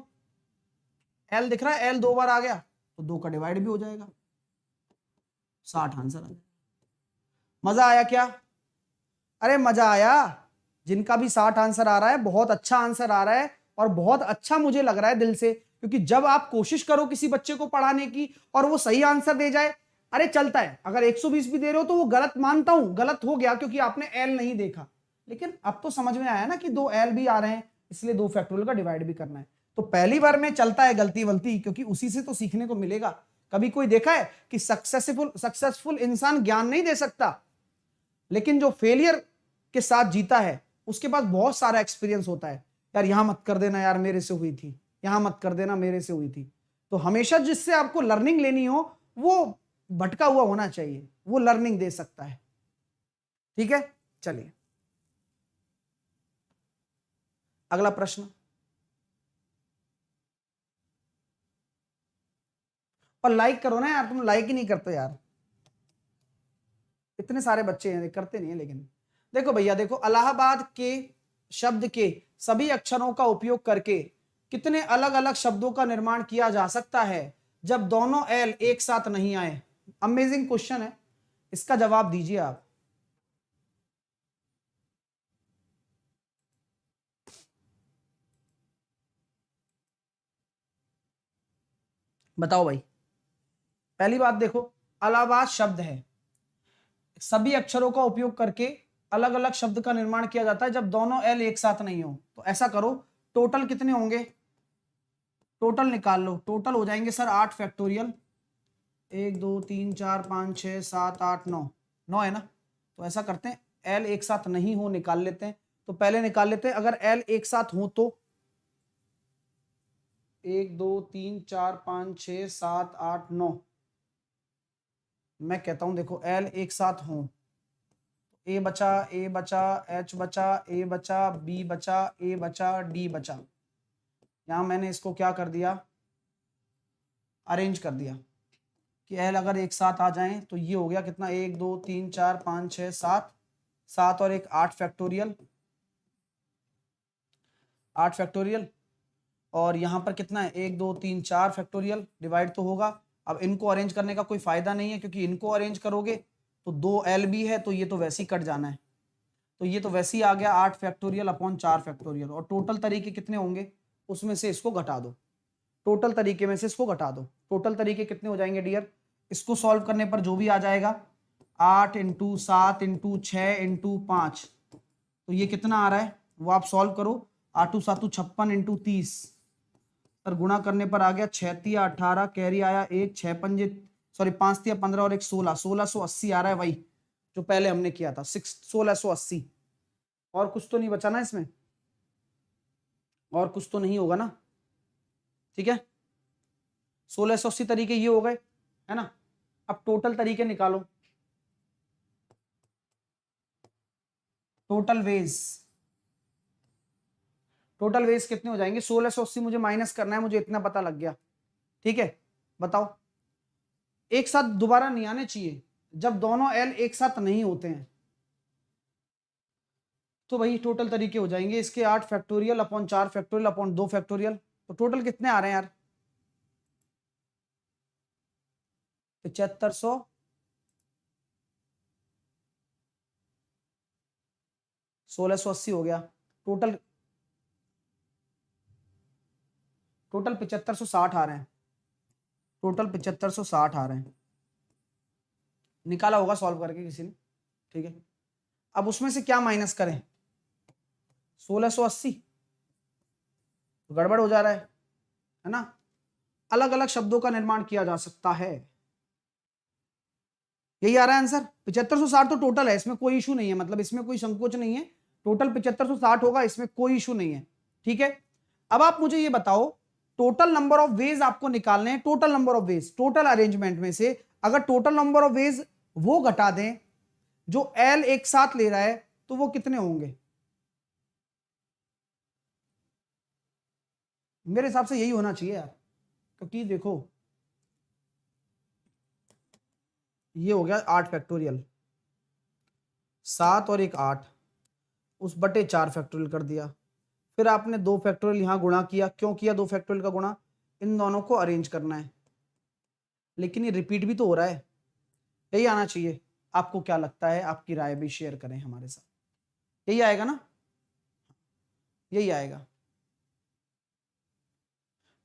A: एल दिख रहा है, एल 2 बार आ गया तो 2 का डिवाइड भी हो जाएगा, 60 आंसर आ जाएगा। मजा आया क्या? अरे मजा आया, जिनका भी 60 आंसर आ रहा है, बहुत अच्छा आंसर आ रहा है, और बहुत अच्छा मुझे लग रहा है दिल से, क्योंकि जब आप कोशिश करो किसी बच्चे को पढ़ाने की और वो सही आंसर दे जाए, अरे चलता है, अगर 120 भी दे रहे हो तो वो गलत मानता हूं, गलत हो गया क्योंकि आपने एल नहीं देखा, लेकिन अब तो समझ में आया ना कि 2 एल भी आ रहे हैं, इसलिए 2 फैक्टोरियल का डिवाइड भी करना है। तो पहली बार में चलता है गलती वलती, क्योंकि उसी से तो सीखने को मिलेगा। कभी कोई देखा है कि सक्सेसफुल इंसान ज्ञान नहीं दे सकता, लेकिन जो फेलियर के साथ जीता है उसके पास बहुत सारा एक्सपीरियंस होता है, यार यहां मत कर देना, यार मेरे से हुई थी, यहां मत कर देना, मेरे से हुई थी। तो हमेशा जिससे आपको लर्निंग लेनी हो वो भटका हुआ होना चाहिए, वो लर्निंग दे सकता है, ठीक है। चलिए अगला प्रश्न, और लाइक करो ना यार, तुम लाइक ही नहीं करते यार, इतने सारे बच्चे हैं करते नहीं है। लेकिन देखो भैया, देखो इलाहाबाद के शब्द के सभी अक्षरों का उपयोग करके कितने अलग अलग शब्दों का निर्माण किया जा सकता है जब दोनों एल एक साथ नहीं आए? अमेजिंग क्वेश्चन है, इसका जवाब दीजिए आप। बताओ भाई। पहली बात देखो, अलावाज शब्द है, सभी अक्षरों का उपयोग करके अलग अलग शब्द का निर्माण किया जाता है जब दोनों एल एक साथ नहीं हो। तो ऐसा करो, टोटल कितने होंगे, टोटल निकाल लो। टोटल हो जाएंगे सर 8 फैक्टोरियल, 1 2 3 4 5 6 7 8 9, 9 है ना। तो ऐसा करते हैं, एल एक साथ नहीं हो निकाल लेते हैं। तो पहले निकाल लेते हैं, अगर एल एक साथ हो तो 1 2 3 4 5 6 7 8 9। मैं कहता हूं देखो, एल एक साथ हो, ए बचा, ए बचा, एच बचा, ए बचा, बी बचा, ए बचा, डी बचा। यहां मैंने इसको क्या कर दिया, अरेंज कर दिया कि एल अगर एक साथ आ जाएं तो ये हो गया कितना, 1 2 3 4 5 6 7, 7 और 1 8 फैक्टोरियल, 8 फैक्टोरियल। और यहां पर कितना है, 1 2 3 4 फैक्टोरियल, डिवाइड तो होगा। अब इनको अरेंज करने का कोई फायदा नहीं है, क्योंकि इनको अरेंज करोगे तो 2 एल बी है, तो ये तो वैसे ही कट जाना है। तो ये तो वैसे ही आ गया 8 फैक्टोरियल अपॉन 4 फैक्टोरियल। और टोटल तरीके कितने होंगे, उसमें से इसको घटा दो, टोटल तरीके में से इसको घटा दो। टोटल तरीके कितने हो जाएंगे डियर, इसको सॉल्व करने पर जो भी आ जाएगा, 8 इंटू 7 इंटू 6 इंटू 5, तो ये कितना आ रहा है वो आप सॉल्व करो। 8 7 56 इंटू 30, सर गुणा करने पर आ गया 6 3 18, कैरी आया 1, 6 पंजे सॉरी 5 3 15 और 1 16, 1680 आ रहा है, वही जो पहले हमने किया था 1680। और कुछ तो नहीं बचा ना इसमें, और कुछ तो नहीं होगा ना, ठीक है। 1680 तरीके ये हो गए, है ना। अब टोटल तरीके निकालो, टोटल वेज, टोटल वेज कितने हो जाएंगे, 1680 मुझे माइनस करना है, मुझे इतना पता लग गया, ठीक है। बताओ, एक साथ दोबारा नहीं आने चाहिए जब दोनों एल एक साथ नहीं होते हैं। तो भाई टोटल तरीके हो जाएंगे इसके 8 factorial upon 4 factorial upon 2 factorial. तो टोटल कितने आ रहे हैं यार, 7500, सोलह सौ अस्सी हो गया टोटल। टोटल 7560 आ रहे हैं, टोटल 7560 आ रहे हैं, निकाला होगा सॉल्व करके किसी ने, ठीक है। अब उसमें से क्या माइनस करें, 1680, तो गड़बड़ हो जा रहा है ना। अलग अलग शब्दों का निर्माण किया जा सकता है, यही आ रहा है आंसर। 7560 तो टोटल है, इसमें कोई इशू नहीं है, मतलब इसमें कोई संकोच नहीं है, टोटल 7560 होगा, इसमें कोई इशू नहीं है, ठीक है। अब आप मुझे ये बताओ, टोटल नंबर ऑफ वेज आपको निकालने हैं, total number of ways, total arrangement में से अगर टोटल नंबर ऑफ वेज वो घटा दें जो एल एक साथ ले रहा है, तो वो कितने होंगे। मेरे हिसाब से यही होना चाहिए यार, क्योंकि देखो ये हो गया 8 फैक्टोरियल, 7 और 1 8, उस बटे 4 फैक्टोरियल कर दिया। फिर आपने 2 फैक्टोरियल यहां गुणा किया, क्यों किया 2 फैक्टोरियल का गुणा, इन दोनों को अरेंज करना है। लेकिन ये रिपीट भी तो हो रहा है, यही आना चाहिए। आपको क्या लगता है, आपकी राय भी शेयर करें हमारे साथ। यही आएगा ना, यही आएगा।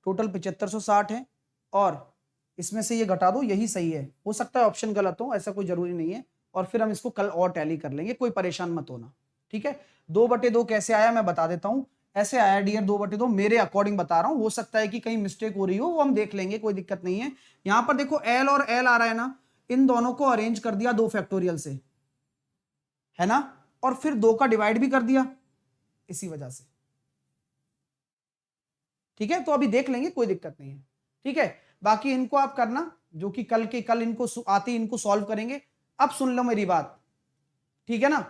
A: टोटल 7560 है, और इसमें से ये घटा दो, यही सही है। हो सकता है ऑप्शन गलत हो, ऐसा कोई जरूरी नहीं है। और फिर हम इसको कल और टैली कर लेंगे, कोई परेशान मत होना, ठीक है। 2/2 कैसे आया मैं बता देता हूं। ऐसे आया डियर 2/2, मेरे अकॉर्डिंग बता रहा हूं, हो सकता है कि कहीं मिस्टेक हो रही हो, वो हम देख लेंगे, कोई दिक्कत नहीं है। यहां पर देखो एल और एल आ रहा है ना, इन दोनों को अरेंज कर दिया 2 फैक्टोरियल से, है ना। और फिर 2 का डिवाइड भी कर दिया इसी वजह से, ठीक है। तो अभी देख लेंगे, कोई दिक्कत नहीं है, ठीक है। बाकी इनको आप करना, जो कि कल के कल इनको आते इनको सॉल्व करेंगे। अब सुन लो मेरी बात, ठीक है ना।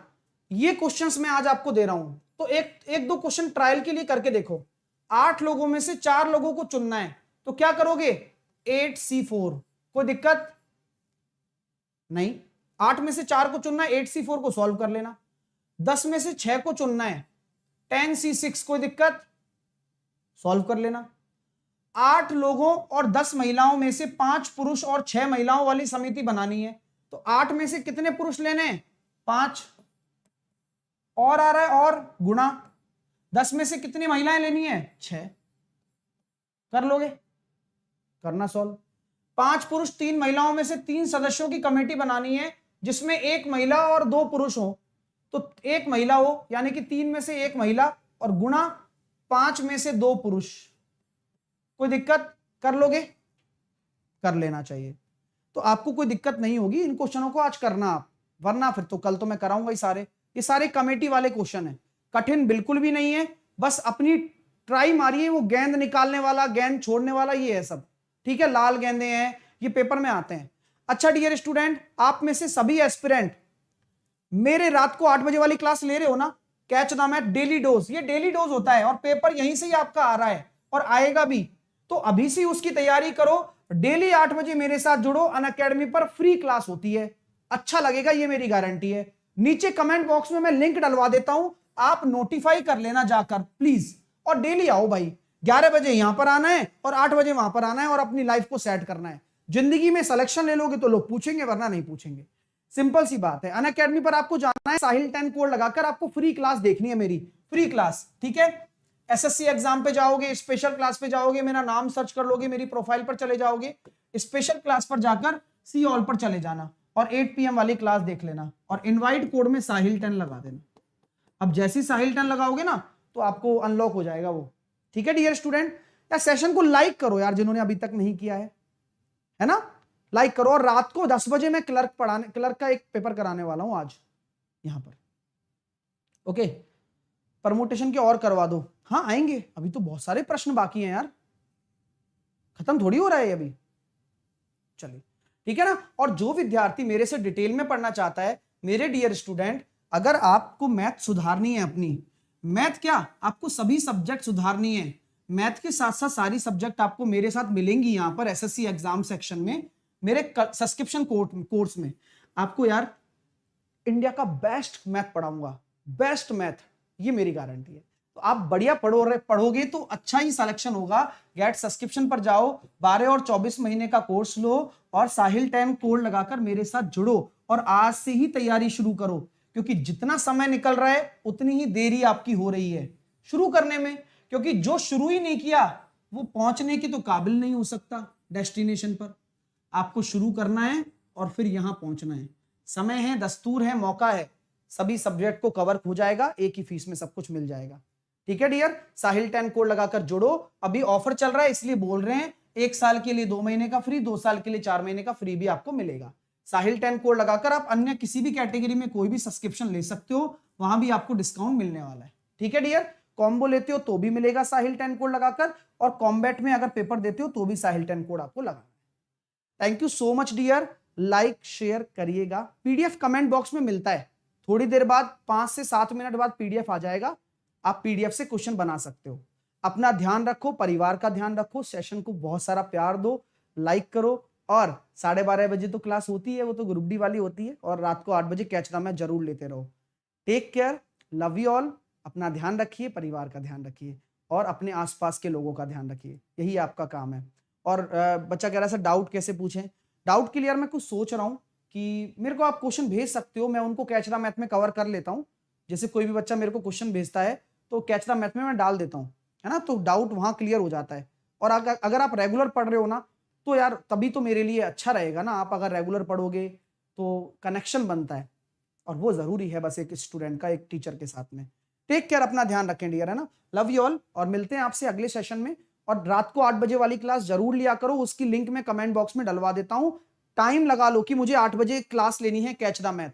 A: ये क्वेश्चंस मैं आज आपको दे रहा हूं, तो एक दो क्वेश्चन ट्रायल के लिए करके देखो। 8 लोगों में से 4 लोगों को चुनना है, तो क्या करोगे, 8C4, कोई दिक्कत नहीं। 8 में से 4 को चुनना है, 8C4 को सॉल्व कर लेना। 10 में से 6 को चुनना है, 10C6, कोई दिक्कत, सॉल्व कर लेना। 8 लोगों और 10 महिलाओं में से 5 पुरुष और 6 महिलाओं वाली समिति बनानी है, तो 8 में से कितने पुरुष लेने हैं, 5, और आ रहा है और गुणा। 10 में से कितनी महिलाएं लेनी है, 6, कर लोगे। करना सॉल्व। 5 पुरुष 3 महिलाओं में से 3 सदस्यों की कमेटी बनानी है जिसमें 1 महिला और 2 पुरुष हो। तो 1 महिला हो यानी कि 3 में से 1 महिला और गुणा 5 में से 2 पुरुष। कोई दिक्कत? कर लोगे? कर लेना चाहिए, तो आपको कोई दिक्कत नहीं होगी। इन क्वेश्चनों को आज करना आप, वरना फिर तो कल तो मैं कराऊंगा ही ये सारे कमेटी वाले क्वेश्चन है, कठिन बिल्कुल भी नहीं है। बस अपनी ट्राई मारिए, वो गेंद निकालने वाला, गेंद छोड़ने वाला, ये है सब, ठीक है। लाल गेंदे हैं, ये पेपर में आते हैं। अच्छा डियर स्टूडेंट, आप में से सभी एस्पिरेंट मेरे रात को 8 बजे वाली क्लास ले रहे हो ना, catch the math daily dose. ये डेली डोज होता है और पेपर यहीं से ही आपका आ रहा है और आएगा भी, तो अभी से उसकी तैयारी करो। डेली 8 बजे मेरे साथ जुड़ो, अनअकैडमी पर फ्री क्लास होती है, अच्छा लगेगा, ये मेरी गारंटी है। नीचे कमेंट बॉक्स में मैं लिंक डलवा देता हूं, आप नोटिफाई कर लेना जाकर प्लीज, और डेली आओ भाई। 11 बजे यहां पर आना है और 8 बजे वहां पर आना है और अपनी लाइफ को सेट करना है। जिंदगी में सिलेक्शन ले लोगे तो लोग पूछेंगे, वरना नहीं पूछेंगे, सिंपल सी बात है। अनअकैडमी पर आपको जाना है, साहिल 10 कोड लगाकर आपको फ्री क्लास देखनी है, मेरी फ्री क्लास, ठीक है। एसएससी एग्जाम पे जाओगे, स्पेशल क्लास पे जाओगे, मेरा नाम सर्च कर लोगे, मेरी प्रोफाइल पर चले जाओगे, स्पेशल क्लास पर जाकर सी ऑल पर चले जाना और 8 PM वाली क्लास देख लेना और इनवाइट कोड में साहिल 10 लगा देना। अब जैसी साहिल 10 लगाओगे ना तो आपको अनलॉक हो जाएगा वो, ठीक है डियर स्टूडेंट। या सेशन को लाइक करो यार, जिन्होंने अभी तक नहीं किया है ना, लाइक करो। और रात को 10 बजे मैं क्लर्क का एक पेपर कराने वाला हूं आज यहां पर, ओके। परमुटेशन के और करवा दो, हाँ आएंगे, अभी तो बहुत सारे प्रश्न बाकी हैं यार, खत्म थोड़ी हो रहा है अभी, चलिए ठीक है ना। और जो विद्यार्थी मेरे से डिटेल में पढ़ना चाहता है, मेरे डियर स्टूडेंट, अगर आपको मैथ सुधारनी है अपनी, मैथ क्या, आपको सभी सब्जेक्ट सुधारनी है, मैथ के साथ साथ सारी सब्जेक्ट आपको मेरे साथ मिलेंगी यहां पर एसएससी एग्जाम सेक्शन में, मेरे सब्सक्रिप्शन कोर्स में। आपको यार इंडिया का बेस्ट मैथ पढ़ाऊंगा, बेस्ट मैथ, ये मेरी गारंटी है। तो आप बढ़िया पढ़ोगे तो अच्छा ही सिलेक्शन होगा। गेट सब्सक्रिप्शन पर जाओ, 12 और 24 महीने का कोर्स लो और साहिल 10 कोड लगाकर मेरे साथ जुड़ो और आज से ही तैयारी शुरू करो, क्योंकि जितना समय निकल रहा है उतनी ही देरी आपकी हो रही है शुरू करने में, क्योंकि जो शुरू ही नहीं किया वो पहुंचने के तो काबिल नहीं हो सकता डेस्टिनेशन पर। आपको शुरू करना है और फिर यहां पहुंचना है। समय है, दस्तूर है, मौका है, सभी सब्जेक्ट को कवर हो जाएगा, एक ही फीस में सब कुछ मिल जाएगा, ठीक है डियर। साहिल 10 कोड लगाकर जुड़ो, अभी ऑफर चल रहा है इसलिए बोल रहे हैं, 1 साल के लिए 2 महीने का फ्री, 2 साल के लिए 4 महीने का फ्री भी आपको मिलेगा। साहिल 10 कोड लगाकर आप अन्य किसी भी कैटेगरी में कोई भी सब्सक्रिप्शन ले सकते हो, वहां भी आपको डिस्काउंट मिलने वाला है, ठीक है डियर। कॉम्बो लेते हो तो भी मिलेगा साहिल 10 कोड लगाकर, और कॉम्बैट में अगर पेपर देते हो तो भी साहिल 10 कोड आपको लगाना है। Thank you so much dear, like share करिएगा। पीडीएफ कमेंट बॉक्स में मिलता है, थोड़ी देर बाद 5 से 7 मिनट बाद पीडीएफ आ जाएगा, आप पीडीएफ से क्वेश्चन बना सकते हो। अपना ध्यान रखो, परिवार का ध्यान रखो, सेशन को बहुत सारा प्यार दो, लाइक करो, और 12:30 बजे तो क्लास होती है, वो तो ग्रुप डी वाली होती है, और रात को 8 बजे कैच द मैथ जरूर लेते रहो। Take care, love you all, अपना ध्यान रखिए, परिवार का ध्यान रखिए और अपने आसपास के लोगों का ध्यान रखिए, यही आपका काम है। और बच्चा कह रहा है सर डाउट कैसे पूछें, डाउट क्लियर मैं कुछ सोच रहा हूँ कि मेरे को आप क्वेश्चन भेज सकते हो, मैं उनको कैच द मैथ में कवर कर लेता हूँ। जैसे कोई भी बच्चा मेरे को क्वेश्चन भेजता है तो कैच द मैथ में मैं डाल देता हूँ, है ना, तो डाउट वहाँ क्लियर हो जाता है। और अगर आप रेगुलर पढ़ रहे हो ना तो यार तभी तो मेरे लिए अच्छा रहेगा ना, आप अगर रेगुलर पढ़ोगे तो कनेक्शन बनता है, और वो जरूरी है बस एक स्टूडेंट का एक टीचर के साथ में। टेक केयर, अपना ध्यान रखें डियर, है ना, लव यू ऑल, और मिलते हैं आपसे अगले सेशन में। और रात को 8 बजे वाली क्लास जरूर लिया करो, उसकी लिंक मैं कमेंट बॉक्स में डलवा देता हूं। टाइम लगा लो कि मुझे 8 बजे क्लास लेनी है कैच द मैथ,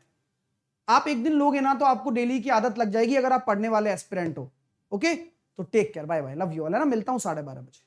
A: आप एक दिन लोगे ना तो आपको डेली की आदत लग जाएगी, अगर आप पढ़ने वाले एस्पिरेंट हो। ओके, तो take care, bye bye, love you all, है ना, मिलता हूं 12:30 बजे।